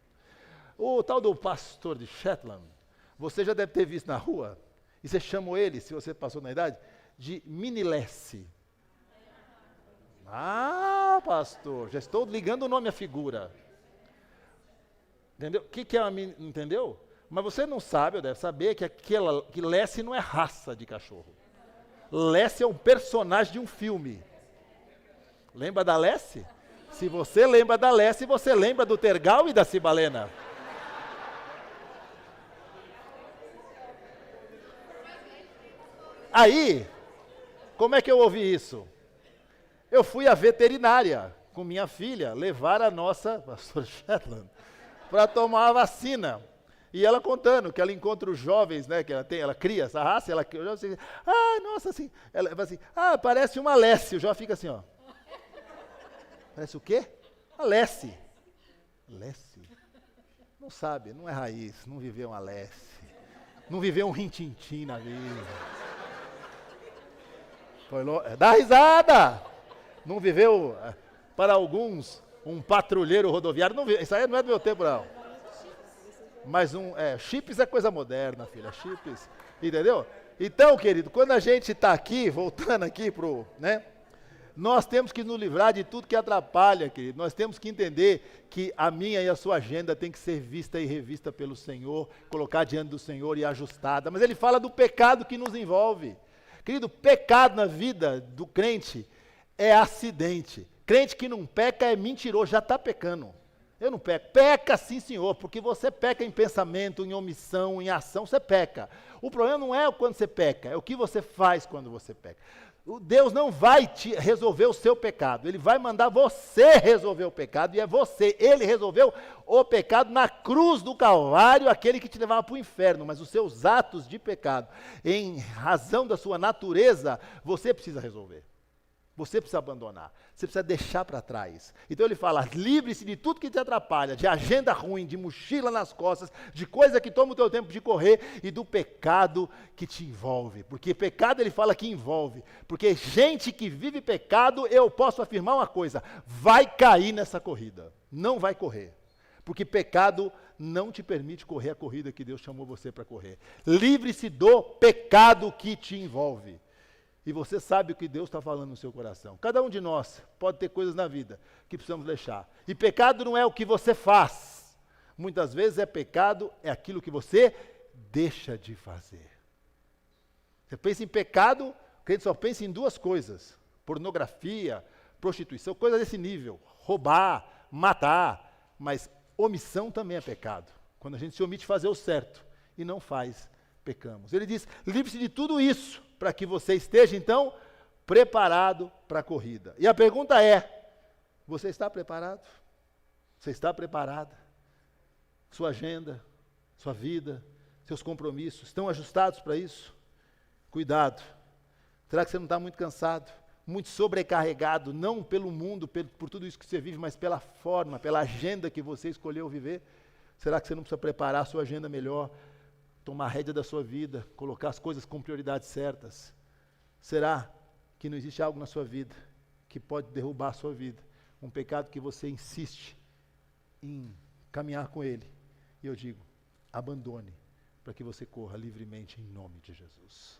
O tal do Pastor de Shetland, você já deve ter visto na rua, e você chamou ele, se você passou na idade, de Mini Lessie. Ah, pastor, já estou ligando o nome à figura. Entendeu? O que é uma mini, entendeu? Mas você não sabe, ou deve saber, que Lessie não é raça de cachorro. Lessie é um personagem de um filme. Lembra da Lessie? Se você lembra da Lessie, você lembra do tergal e da cibalena. Aí, como é que eu ouvi isso? Eu fui à veterinária com minha filha levar a nossa pastora Shetland para tomar a vacina. E ela contando que ela encontra os jovens, né, que ela cria essa raça, ela assim, nossa, assim, ela fala assim, parece uma Lessie, o jovem fica assim, ó. Parece o quê? A Lessie. Lessie? Não sabe, não é raiz, não viveu uma Lessie. Não viveu um rintintim na vida. Dá risada! Não viveu, para alguns, um patrulheiro rodoviário. Não, isso aí não é do meu tempo, não. Mas chips é coisa moderna, filha. Chips, entendeu? Então, querido, quando a gente está aqui, voltando aqui né? Nós temos que nos livrar de tudo que atrapalha, querido. Nós temos que entender que a minha e a sua agenda tem que ser vista e revista pelo Senhor, colocar diante do Senhor e ajustada. Mas ele fala do pecado que nos envolve. Querido, pecado na vida do crente é acidente. Crente que não peca é mentiroso, já está pecando. Eu não peco. Peca sim, senhor, porque você peca em pensamento, em omissão, em ação, você peca. O problema não é quando você peca, é o que você faz quando você peca. Deus não vai resolver o seu pecado, Ele vai mandar você resolver o pecado, e é você. Ele resolveu o pecado na cruz do Calvário, aquele que te levava para o inferno, mas os seus atos de pecado, em razão da sua natureza, você precisa resolver. Você precisa abandonar, você precisa deixar para trás. Então ele fala, livre-se de tudo que te atrapalha, de agenda ruim, de mochila nas costas, de coisa que toma o teu tempo de correr e do pecado que te envolve. Porque pecado ele fala que envolve. Porque gente que vive pecado, eu posso afirmar uma coisa, vai cair nessa corrida, não vai correr. Porque pecado não te permite correr a corrida que Deus chamou você para correr. Livre-se do pecado que te envolve. E você sabe o que Deus está falando no seu coração. Cada um de nós pode ter coisas na vida que precisamos deixar. E pecado não é o que você faz. Muitas vezes pecado é aquilo que você deixa de fazer. Você pensa em pecado, o crente só pensa em duas coisas. Pornografia, prostituição, coisas desse nível. Roubar, matar. Mas omissão também é pecado. Quando a gente se omite fazer o certo e não faz, pecamos. Ele diz, livre-se de tudo isso, para que você esteja, então, preparado para a corrida. E a pergunta é, você está preparado? Você está preparada? Sua agenda, sua vida, seus compromissos, estão ajustados para isso? Cuidado. Será que você não está muito cansado? Muito sobrecarregado, não pelo mundo, por tudo isso que você vive, mas pela forma, pela agenda que você escolheu viver? Será que você não precisa preparar a sua agenda melhor? Tomar a rédea da sua vida, colocar as coisas com prioridades certas? Será que não existe algo na sua vida que pode derrubar a sua vida? Um pecado que você insiste em caminhar com ele? E eu digo, abandone, para que você corra livremente em nome de Jesus.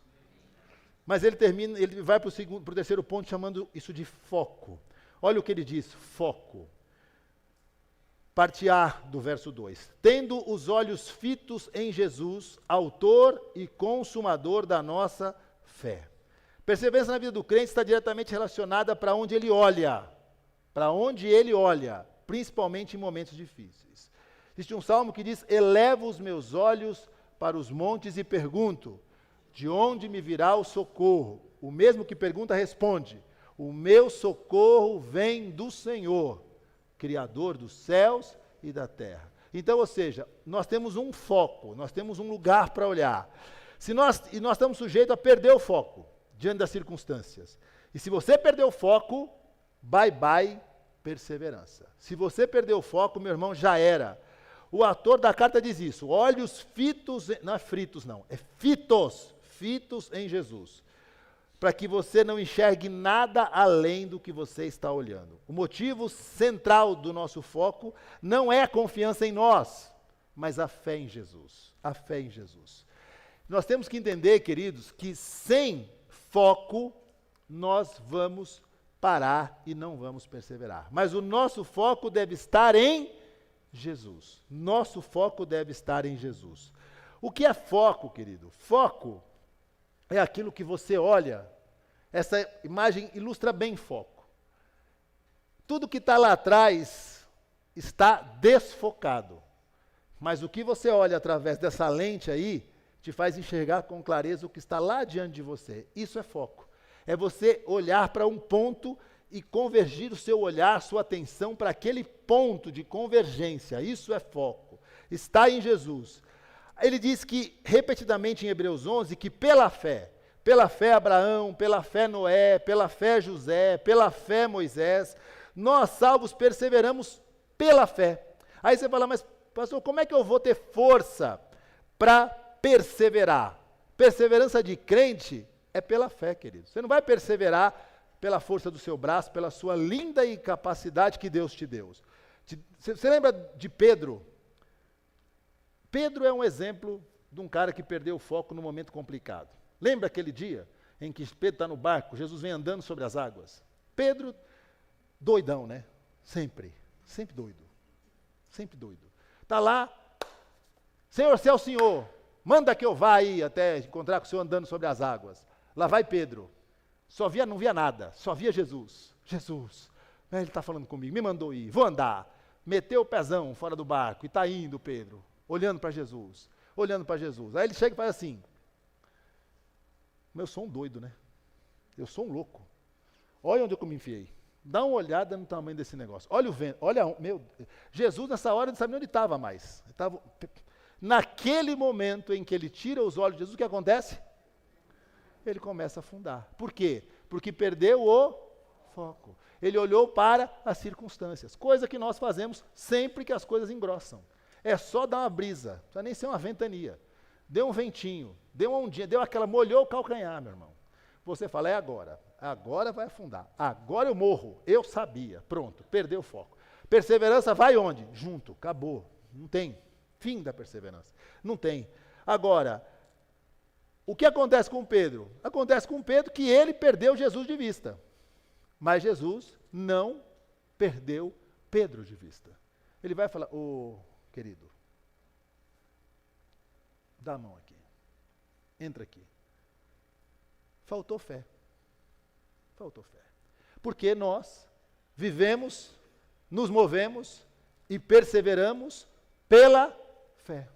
Mas ele vai para o terceiro ponto chamando isso de foco. Olha o que ele diz, foco. Parte A do verso 2. Tendo os olhos fitos em Jesus, autor e consumador da nossa fé. Perseverança na vida do crente está diretamente relacionada para onde ele olha. Para onde ele olha, principalmente em momentos difíceis. Existe um salmo que diz, elevo os meus olhos para os montes e pergunto, de onde me virá o socorro? O mesmo que pergunta responde, o meu socorro vem do Senhor, Criador dos céus e da terra. Então, ou seja, nós temos um foco, nós temos um lugar para olhar. E nós estamos sujeitos a perder o foco diante das circunstâncias. E se você perder o foco, bye bye perseverança. Se você perder o foco, meu irmão, já era. O autor da carta diz isso, olhos fitos, não é fritos não, é fitos em Jesus. Para que você não enxergue nada além do que você está olhando. O motivo central do nosso foco não é a confiança em nós, mas a fé em Jesus. A fé em Jesus. Nós temos que entender, queridos, que sem foco nós vamos parar e não vamos perseverar. Mas o nosso foco deve estar em Jesus. Nosso foco deve estar em Jesus. O que é foco, querido? Foco é aquilo que você olha. Essa imagem ilustra bem foco. Tudo que está lá atrás está desfocado. Mas o que você olha através dessa lente aí, te faz enxergar com clareza o que está lá diante de você. Isso é foco. É você olhar para um ponto e convergir o seu olhar, sua atenção para aquele ponto de convergência. Isso é foco. Está em Jesus. Ele diz que, repetidamente em Hebreus 11, que pela fé Abraão, pela fé Noé, pela fé José, pela fé Moisés, nós salvos perseveramos pela fé. Aí você fala, mas pastor, como é que eu vou ter força para perseverar? Perseverança de crente é pela fé, querido. Você não vai perseverar pela força do seu braço, pela sua linda capacidade que Deus te deu. Você lembra de Pedro? Pedro é um exemplo de um cara que perdeu o foco num momento complicado. Lembra aquele dia em que Pedro está no barco, Jesus vem andando sobre as águas? Pedro, doidão, né? Sempre doido. Sempre doido. Está lá, Senhor, se é o Senhor, manda que eu vá aí até encontrar com o Senhor andando sobre as águas. Lá vai Pedro. Não via nada, só via Jesus. Jesus, ele está falando comigo, me mandou ir, vou andar. Meteu o pezão fora do barco e está indo Pedro, olhando para Jesus. Aí ele chega e faz assim, mas eu sou um doido, né? Eu sou um louco. Olha onde eu me enfiei. Dá uma olhada no tamanho desse negócio. Olha o vento, Jesus nessa hora não sabia onde estava mais. Naquele momento em que ele tira os olhos de Jesus, o que acontece? Ele começa a afundar. Por quê? Porque perdeu o foco. Ele olhou para as circunstâncias, coisa que nós fazemos sempre que as coisas engrossam. É só dar uma brisa, não precisa nem ser uma ventania. Deu um ventinho, deu uma ondinha, molhou o calcanhar, meu irmão. Você fala, é agora vai afundar, agora eu morro, eu sabia, pronto, perdeu o foco. Perseverança vai onde? Junto, acabou, não tem fim da perseverança, não tem. Agora, o que acontece com Pedro? Acontece com Pedro que ele perdeu Jesus de vista, mas Jesus não perdeu Pedro de vista. Ele vai falar, querido, dá a mão aqui, entra aqui. Faltou fé. Porque nós vivemos, nos movemos e perseveramos pela fé.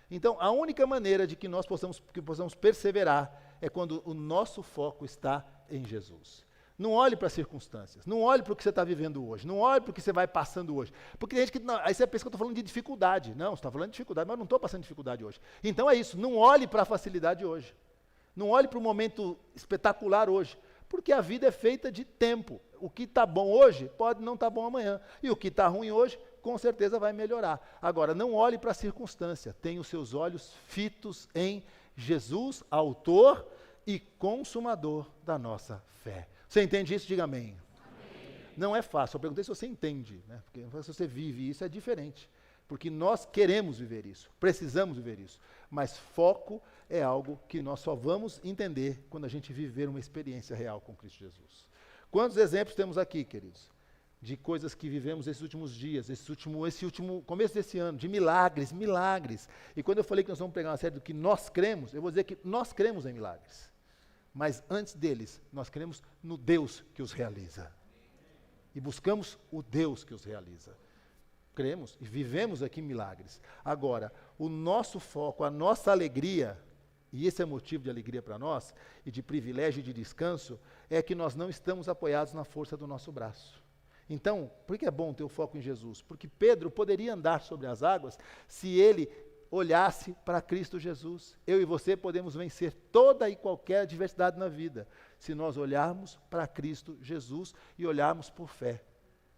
Então, a única maneira de que nós possamos perseverar é quando o nosso foco está em Jesus. Não olhe para as circunstâncias, não olhe para o que você está vivendo hoje, não olhe para o que você vai passando hoje. Porque tem gente que, não, aí você pensa que eu estou falando de dificuldade. Não, você está falando de dificuldade, mas eu não estou passando dificuldade hoje. Então é isso, não olhe para a facilidade hoje. Não olhe para o momento espetacular hoje, porque a vida é feita de tempo. O que está bom hoje pode não estar bom amanhã. E o que está ruim hoje, com certeza vai melhorar. Agora, não olhe para a circunstância, tenha os seus olhos fitos em Jesus, autor e consumador da nossa fé. Você entende isso? Diga amém. Amém. Não é fácil, eu perguntei se você entende, né? Porque se você vive isso é diferente. Porque nós queremos viver isso, precisamos viver isso. Mas foco é algo que nós só vamos entender quando a gente viver uma experiência real com Cristo Jesus. Quantos exemplos temos aqui, queridos? De coisas que vivemos esses últimos dias, esse último começo desse ano, de milagres. E quando eu falei que nós vamos pegar uma série do que nós cremos, eu vou dizer que nós cremos em milagres. Mas antes deles, nós cremos no Deus que os realiza. E buscamos o Deus que os realiza. Cremos e vivemos aqui milagres. Agora, o nosso foco, a nossa alegria, e esse é motivo de alegria para nós, e de privilégio e de descanso, é que nós não estamos apoiados na força do nosso braço. Então, por que é bom ter o foco em Jesus? Porque Pedro poderia andar sobre as águas se ele olhasse para Cristo Jesus. Eu e você podemos vencer toda e qualquer adversidade na vida, se nós olharmos para Cristo Jesus e olharmos por fé.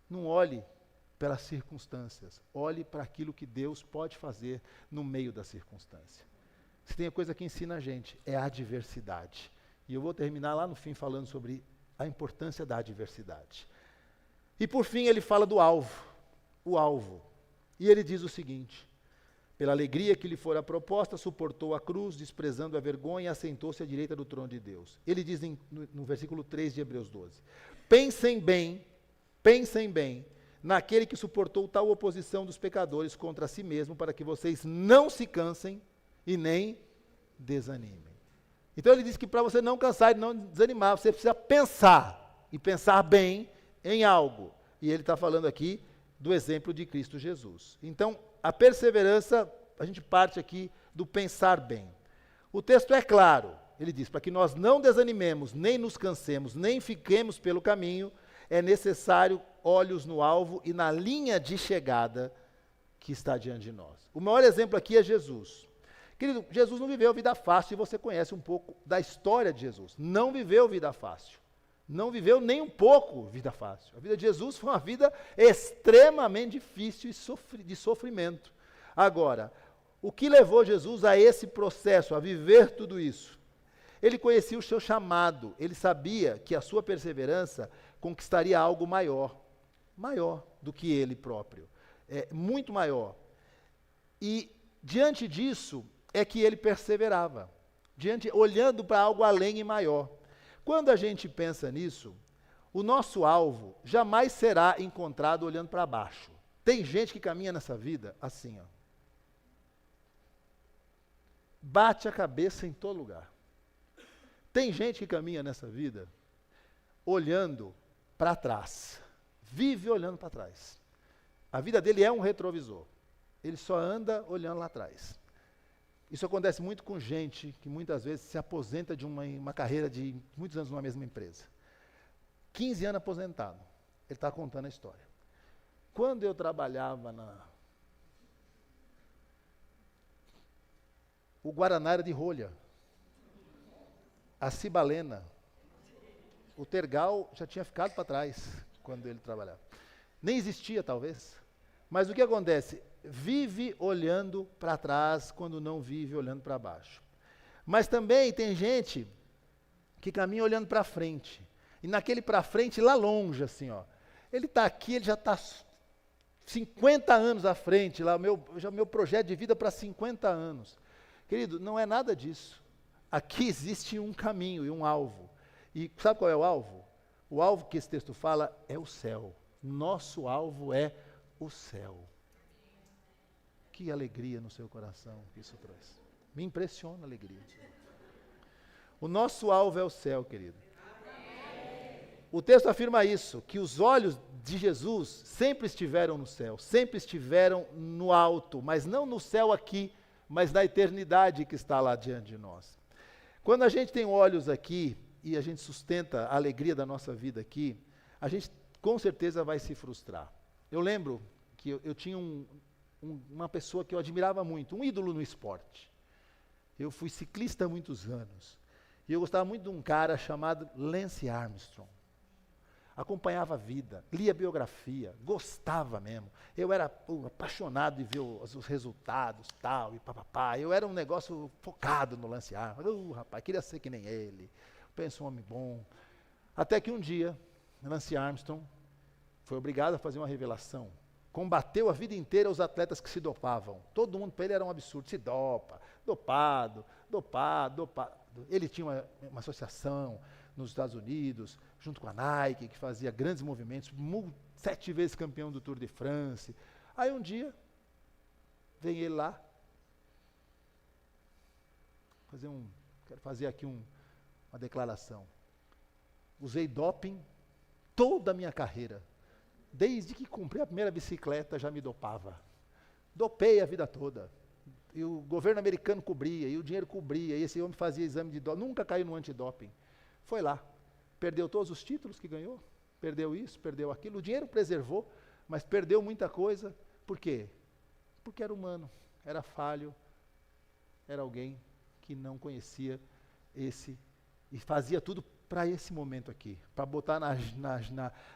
Não olhe pelas circunstâncias, olhe para aquilo que Deus pode fazer no meio da circunstância. Se tem uma coisa que ensina a gente, é a adversidade. E eu vou terminar lá no fim falando sobre a importância da adversidade. E por fim ele fala do alvo, o alvo. E ele diz o seguinte: pela alegria que lhe fora proposta, suportou a cruz, desprezando a vergonha, e assentou-se à direita do trono de Deus. Ele diz no versículo 3 de Hebreus 12, pensem bem, naquele que suportou tal oposição dos pecadores contra si mesmo, para que vocês não se cansem e nem desanimem. Então ele diz que para você não cansar e não desanimar, você precisa pensar, e pensar bem em algo. E ele está falando aqui do exemplo de Cristo Jesus. Então, a perseverança, a gente parte aqui do pensar bem. O texto é claro, ele diz, para que nós não desanimemos, nem nos cansemos, nem fiquemos pelo caminho, é necessário olhos no alvo e na linha de chegada que está diante de nós. O maior exemplo aqui é Jesus. Querido, Jesus não viveu vida fácil, e você conhece um pouco da história de Jesus. Não viveu vida fácil. Não viveu nem um pouco vida fácil. A vida de Jesus foi uma vida extremamente difícil e de sofrimento. Agora, o que levou Jesus a esse processo, a viver tudo isso? Ele conhecia o seu chamado, ele sabia que a sua perseverança conquistaria algo maior do que ele próprio, muito maior. E diante disso é que ele perseverava, olhando para algo além e maior. Quando a gente pensa nisso, o nosso alvo jamais será encontrado olhando para baixo. Tem gente que caminha nessa vida assim, ó. Bate a cabeça em todo lugar. Tem gente que caminha nessa vida olhando para trás. Vive olhando para trás. A vida dele é um retrovisor. Ele só anda olhando lá atrás. Isso acontece muito com gente que muitas vezes se aposenta de uma carreira de muitos anos numa mesma empresa. 15 anos aposentado. Ele está contando a história. Quando eu trabalhava o Guaraná era de rolha. A Cibalena. O Tergal já tinha ficado para trás quando ele trabalhava. Nem existia, talvez. Mas o que acontece? Vive olhando para trás quando não vive olhando para baixo. Mas também tem gente que caminha olhando para frente. E naquele para frente, lá longe, assim, ó. Ele está aqui, ele já está 50 anos à frente, lá, meu projeto de vida para 50 anos. Querido, não é nada disso. Aqui existe um caminho e um alvo. E sabe qual é o alvo? O alvo que esse texto fala é o céu. Nosso alvo é o céu. Que alegria no seu coração que isso traz. Me impressiona a alegria. O nosso alvo é o céu, querido. O texto afirma isso, que os olhos de Jesus sempre estiveram no céu, sempre estiveram no alto, mas não no céu aqui, mas na eternidade que está lá diante de nós. Quando a gente tem olhos aqui e a gente sustenta a alegria da nossa vida aqui, a gente com certeza vai se frustrar. Eu lembro que eu tinha uma pessoa que eu admirava muito, um ídolo no esporte. Eu fui ciclista há muitos anos. E eu gostava muito de um cara chamado Lance Armstrong. Acompanhava a vida, lia biografia, gostava mesmo. Eu era apaixonado de ver os resultados, tal, e papapá. Eu era um negócio focado no Lance Armstrong. Rapaz, queria ser que nem ele. Pensa um homem bom. Até que um dia, Lance Armstrong foi obrigado a fazer uma revelação. combateu a vida inteira os atletas que se dopavam. Todo mundo para ele era um absurdo, se dopa, dopado. Ele tinha uma associação nos Estados Unidos, junto com a Nike, que fazia grandes movimentos, 7 vezes campeão do Tour de France. Aí um dia, vem ele lá, quero fazer aqui uma declaração. Usei doping toda a minha carreira. Desde que comprei a primeira bicicleta, já me dopava. Dopei a vida toda. E o governo americano cobria, e o dinheiro cobria, e esse homem fazia exame de doping, nunca caiu no antidoping. Foi lá, perdeu todos os títulos que ganhou, perdeu isso, perdeu aquilo, o dinheiro preservou, mas perdeu muita coisa. Por quê? Porque era humano, era falho, era alguém que não conhecia esse, e fazia tudo para esse momento aqui, para botar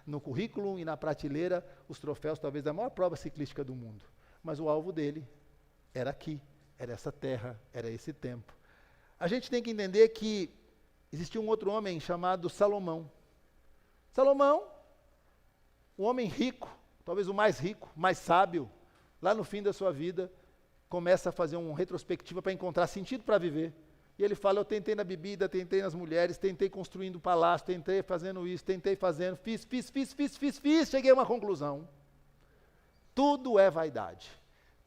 no currículo e na prateleira os troféus, talvez, da maior prova ciclística do mundo. Mas o alvo dele era aqui, era essa terra, era esse tempo. A gente tem que entender que existia um outro homem chamado Salomão. Salomão, um homem rico, talvez o mais rico, mais sábio, lá no fim da sua vida, começa a fazer uma retrospectiva para encontrar sentido para viver. E ele fala, eu tentei na bebida, tentei nas mulheres, tentei construindo palácio, tentei fazendo isso, tentei fazendo, fiz, cheguei a uma conclusão. Tudo é vaidade.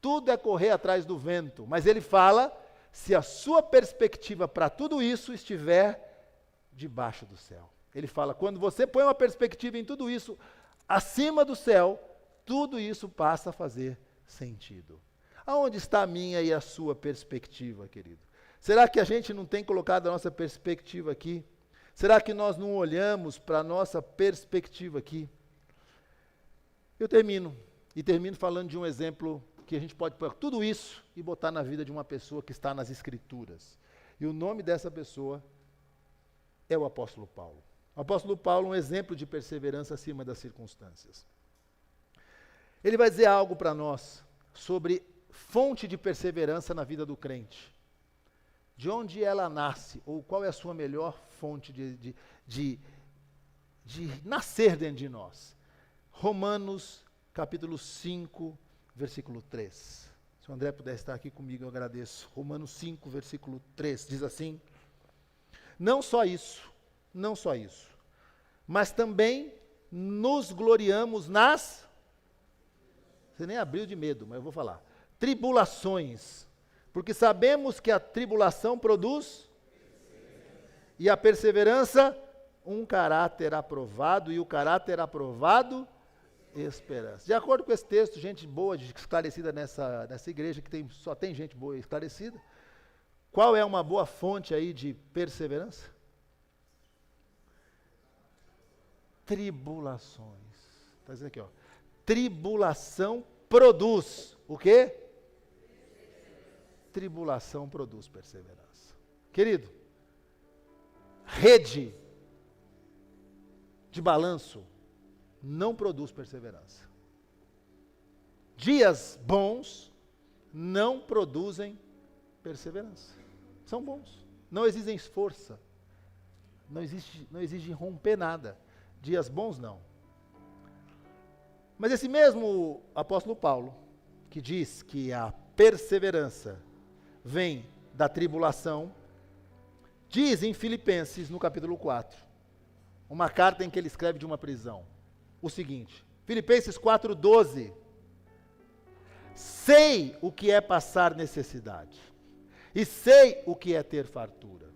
Tudo é correr atrás do vento. Mas ele fala, se a sua perspectiva para tudo isso estiver debaixo do céu. Ele fala, quando você põe uma perspectiva em tudo isso, acima do céu, tudo isso passa a fazer sentido. Aonde está a minha e a sua perspectiva, querido? Será que a gente não tem colocado a nossa perspectiva aqui? Será que nós não olhamos para a nossa perspectiva aqui? Eu termino falando de um exemplo que a gente pode pôr tudo isso e botar na vida de uma pessoa que está nas Escrituras. E o nome dessa pessoa é o apóstolo Paulo. O apóstolo Paulo é um exemplo de perseverança acima das circunstâncias. Ele vai dizer algo para nós sobre fonte de perseverança na vida do crente. De onde ela nasce, ou qual é a sua melhor fonte de nascer dentro de nós. Romanos, capítulo 5, versículo 3. Se o André puder estar aqui comigo, eu agradeço. Romanos 5, versículo 3, diz assim: não só isso, mas também nos gloriamos nas... Você nem abriu de medo, mas eu vou falar. Tribulações, porque sabemos que a tribulação produz, e a perseverança, um caráter aprovado, e o caráter aprovado, esperança. De acordo com esse texto, gente boa, esclarecida nessa igreja, que só tem gente boa e esclarecida, qual é uma boa fonte aí de perseverança? Tribulações. Está dizendo aqui, ó. Tribulação produz o quê? Tribulação produz perseverança. Querido, rede de balanço não produz perseverança. Dias bons não produzem perseverança. São bons. Não exigem força. Não exige romper nada. Dias bons não. Mas esse mesmo apóstolo Paulo, que diz que a perseverança vem da tribulação, diz em Filipenses, no capítulo 4, uma carta em que ele escreve de uma prisão, o seguinte, Filipenses 4:12, sei o que é passar necessidade, e sei o que é ter fartura.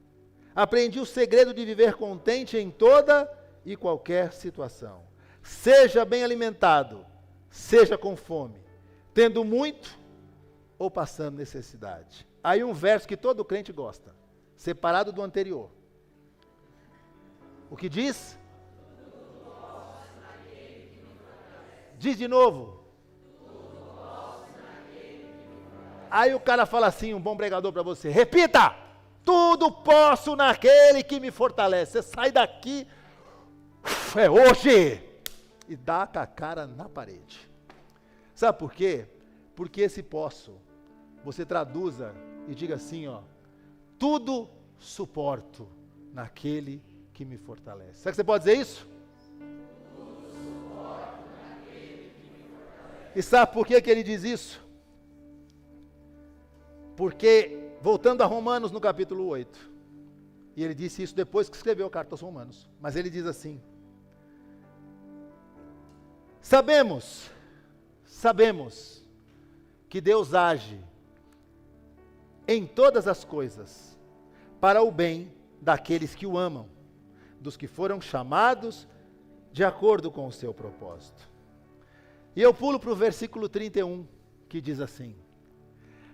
Aprendi o segredo de viver contente em toda e qualquer situação. Seja bem alimentado, seja com fome, tendo muito ou passando necessidade. Aí um verso que todo crente gosta, separado do anterior. O que diz? Diz de novo. Aí o cara fala assim, um bom pregador para você, repita, tudo posso naquele que me fortalece. Você sai daqui, é hoje, e dá com a cara na parede. Sabe por quê? Porque esse posso, você traduza e diga assim, ó, tudo suporto naquele que me fortalece. Será que você pode dizer isso? E sabe por que ele diz isso? Porque, voltando a Romanos no capítulo 8, e ele disse isso depois que escreveu a carta aos Romanos, mas ele diz assim: sabemos que Deus age em todas as coisas para o bem daqueles que o amam, dos que foram chamados de acordo com o seu propósito. E eu pulo para o versículo 31, que diz assim: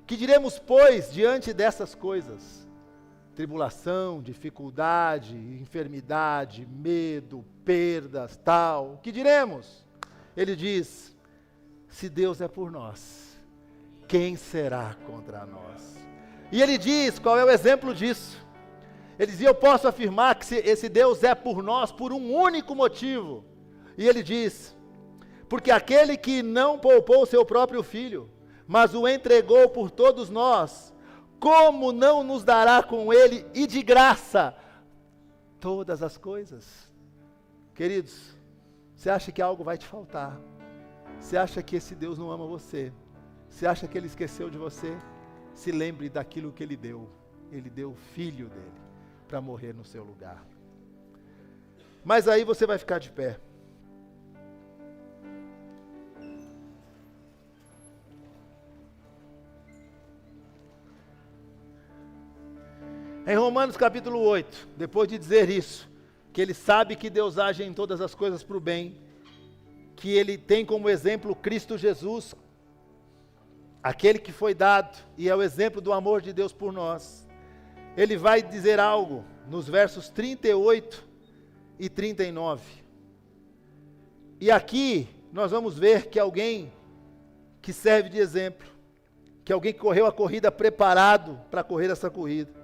que diremos, pois, diante dessas coisas? Tribulação, dificuldade, enfermidade, medo, perdas, tal. O que diremos? Ele diz: se Deus é por nós, quem será contra nós? E ele diz, qual é o exemplo disso? Ele diz: eu posso afirmar que esse Deus é por nós por um único motivo. E ele diz: porque aquele que não poupou o seu próprio filho, mas o entregou por todos nós, como não nos dará com ele e de graça todas as coisas? Queridos, você acha que algo vai te faltar? Você acha que esse Deus não ama você? Você acha que ele esqueceu de você? Se lembre daquilo que ele deu. Ele deu o filho dele para morrer no seu lugar. Mas aí você vai ficar de pé. Em Romanos capítulo 8, depois de dizer isso, que ele sabe que Deus age em todas as coisas para o bem, que ele tem como exemplo Cristo Jesus, aquele que foi dado, e é o exemplo do amor de Deus por nós. Ele vai dizer algo nos versos 38 e 39. E aqui nós vamos ver que alguém que serve de exemplo, que alguém que correu a corrida preparado para correr essa corrida,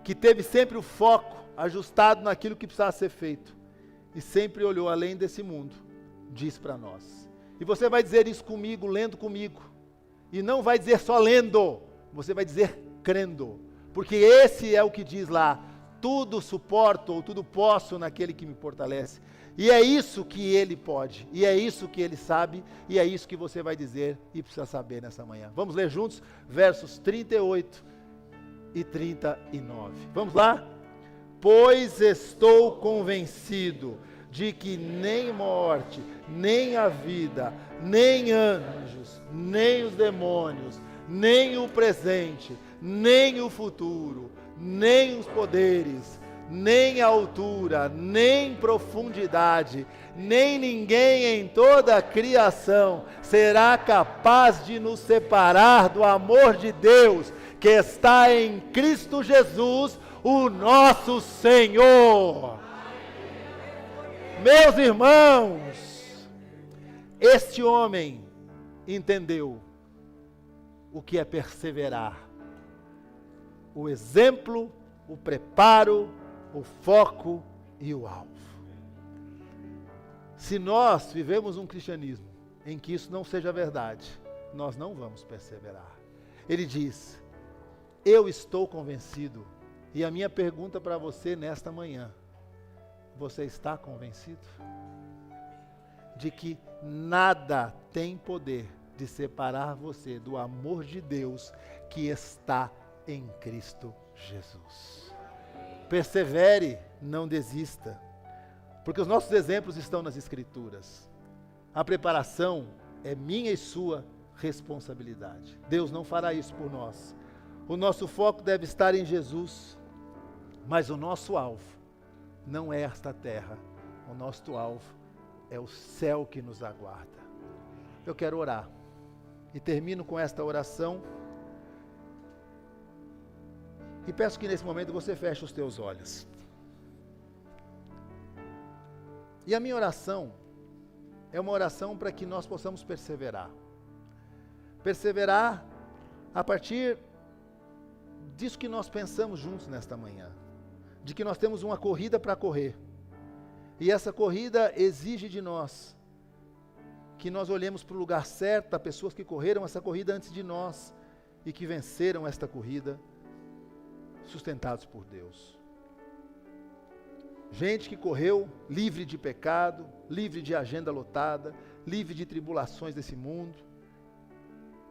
que teve sempre o foco ajustado naquilo que precisava ser feito, e sempre olhou além desse mundo, diz para nós. E você vai dizer isso comigo, lendo comigo, e não vai dizer só lendo, você vai dizer crendo, porque esse é o que diz lá: tudo suporto, ou tudo posso naquele que me fortalece. E é isso que ele pode, e é isso que ele sabe, e é isso que você vai dizer e precisa saber nessa manhã. Vamos ler juntos versos 38 e 39. Vamos lá? Pois estou convencido de que nem morte, nem a vida, nem anjos, nem os demônios, nem o presente, nem o futuro, nem os poderes, nem a altura, nem profundidade, nem ninguém em toda a criação será capaz de nos separar do amor de Deus que está em Cristo Jesus, o nosso Senhor. Meus irmãos, este homem entendeu o que é perseverar, o exemplo, o preparo, o foco e o alvo. Se nós vivemos um cristianismo em que isso não seja verdade, nós não vamos perseverar. Ele diz: eu estou convencido, e a minha pergunta para você nesta manhã: você está convencido de que nada tem poder de separar você do amor de Deus que está em Cristo Jesus? Persevere, não desista, porque os nossos exemplos estão nas Escrituras. A preparação é minha e sua responsabilidade. Deus não fará isso por nós. O nosso foco deve estar em Jesus, mas o nosso alvo não é esta terra. O nosso alvo é o céu que nos aguarda. Eu quero orar e termino com esta oração e peço que nesse momento você feche os teus olhos. E a minha oração é uma oração para que nós possamos perseverar. Perseverar a partir disso que nós pensamos juntos nesta manhã, de que nós temos uma corrida para correr, e essa corrida exige de nós que nós olhemos para o lugar certo, a pessoas que correram essa corrida antes de nós, e que venceram esta corrida, sustentados por Deus. Gente que correu livre de pecado, livre de agenda lotada, livre de tribulações desse mundo.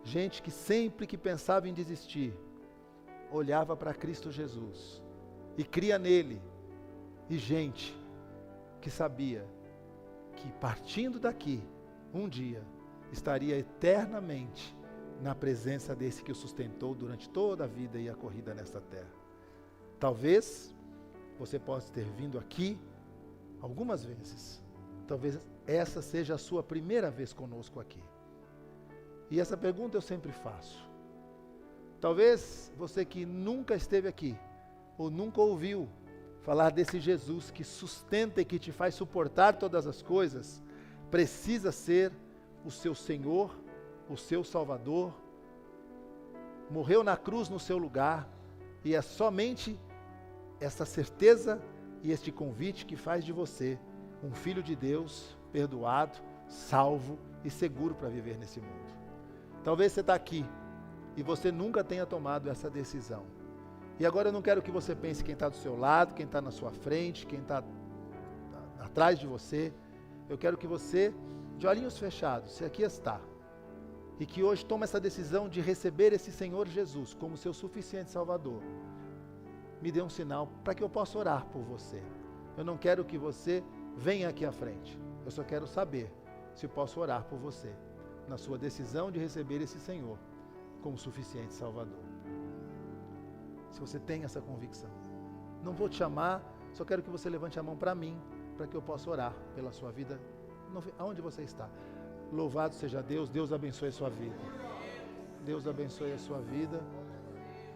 Gente que sempre que pensava em desistir, olhava para Cristo Jesus e cria nele. E gente que sabia que partindo daqui, um dia, estaria eternamente na presença desse que o sustentou durante toda a vida e a corrida nesta terra. Talvez você possa ter vindo aqui algumas vezes. Talvez essa seja a sua primeira vez conosco aqui. E essa pergunta eu sempre faço. Talvez você que nunca esteve aqui, ou nunca ouviu falar desse Jesus que sustenta e que te faz suportar todas as coisas, precisa ser o seu Senhor, o seu Salvador, morreu na cruz no seu lugar, e é somente essa certeza e este convite que faz de você um filho de Deus, perdoado, salvo e seguro para viver nesse mundo. Talvez você está aqui e você nunca tenha tomado essa decisão. E agora eu não quero que você pense quem está do seu lado, quem está na sua frente, quem está atrás de você. Eu quero que você, de olhinhos fechados, se aqui está, e que hoje toma essa decisão de receber esse Senhor Jesus como seu suficiente Salvador, me dê um sinal para que eu possa orar por você. Eu não quero que você venha aqui à frente. Eu só quero saber se posso orar por você, na sua decisão de receber esse Senhor como suficiente Salvador. Se você tem essa convicção, não vou te chamar, só quero que você levante a mão para mim, para que eu possa orar pela sua vida, aonde você está. Louvado seja Deus, Deus abençoe a sua vida. Deus abençoe a sua vida.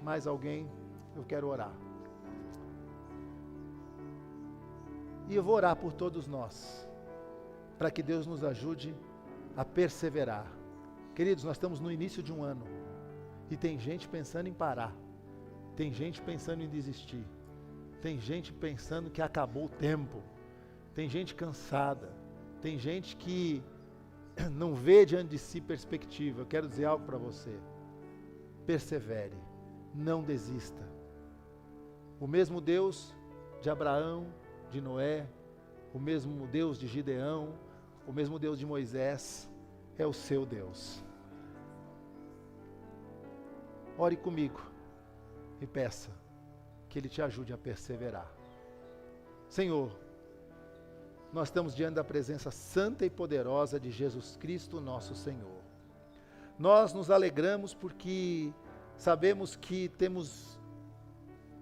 Mais alguém? Eu quero orar. E eu vou orar por todos nós, para que Deus nos ajude a perseverar. Queridos, nós estamos no início de um ano, e tem gente pensando em parar. Tem gente pensando em desistir. Tem gente pensando que acabou o tempo. Tem gente cansada. Tem gente que não vê diante de si perspectiva. Eu quero dizer algo para você. Persevere. Não desista. O mesmo Deus de Abraão, de Noé, o mesmo Deus de Gideão, o mesmo Deus de Moisés, é o seu Deus. Ore comigo e peça que Ele te ajude a perseverar. Senhor, nós estamos diante da presença santa e poderosa de Jesus Cristo, nosso Senhor. Nós nos alegramos porque sabemos que temos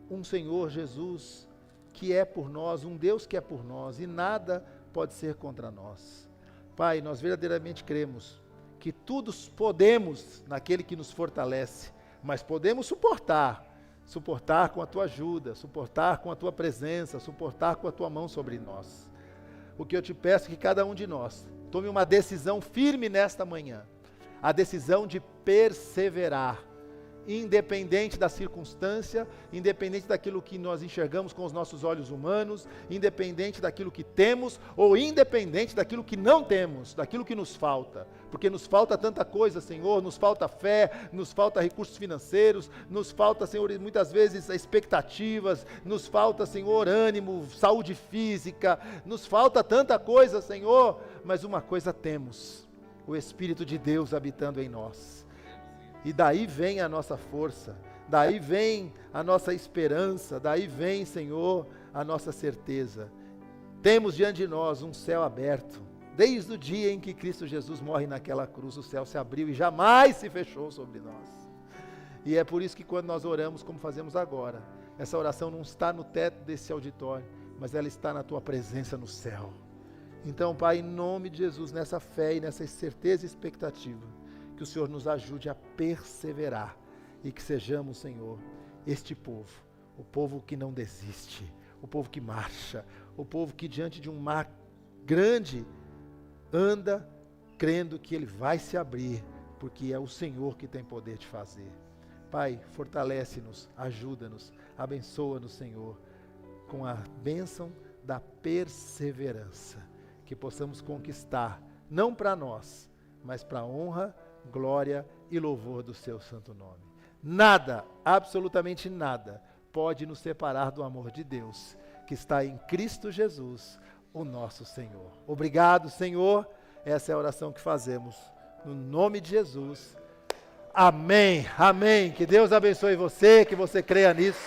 um Senhor Jesus que é por nós, um Deus que é por nós, e nada pode ser contra nós. Pai, nós verdadeiramente cremos que tudo podemos naquele que nos fortalece, mas podemos suportar com a Tua ajuda, suportar com a Tua presença, suportar com a Tua mão sobre nós. O que eu te peço é que cada um de nós tome uma decisão firme nesta manhã, a decisão de perseverar, independente da circunstância, independente daquilo que nós enxergamos com os nossos olhos humanos, independente daquilo que temos, ou independente daquilo que não temos, daquilo que nos falta, porque nos falta tanta coisa, Senhor, nos falta fé, nos falta recursos financeiros, nos falta, Senhor, muitas vezes expectativas, nos falta, Senhor, ânimo, saúde física, nos falta tanta coisa, Senhor, mas uma coisa temos, o Espírito de Deus habitando em nós. E daí vem a nossa força, daí vem a nossa esperança, daí vem, Senhor, a nossa certeza. Temos diante de nós um céu aberto. Desde o dia em que Cristo Jesus morre naquela cruz, o céu se abriu e jamais se fechou sobre nós. E é por isso que quando nós oramos, como fazemos agora, essa oração não está no teto desse auditório, mas ela está na Tua presença no céu. Então, Pai, em nome de Jesus, nessa fé e nessa certeza e expectativa, que o Senhor nos ajude a perseverar e que sejamos, Senhor, este povo, o povo que não desiste, o povo que marcha, o povo que diante de um mar grande anda crendo que ele vai se abrir, porque é o Senhor que tem poder de fazer. Pai, fortalece-nos, ajuda-nos, abençoa-nos, Senhor, com a bênção da perseverança, que possamos conquistar, não para nós, mas para a honra, glória e louvor do Seu santo nome. Nada, absolutamente nada, pode nos separar do amor de Deus, que está em Cristo Jesus, o nosso Senhor. Obrigado, Senhor, Essa é a oração que fazemos. No nome de Jesus. Amém, amém. Que Deus abençoe você, que você creia nisso.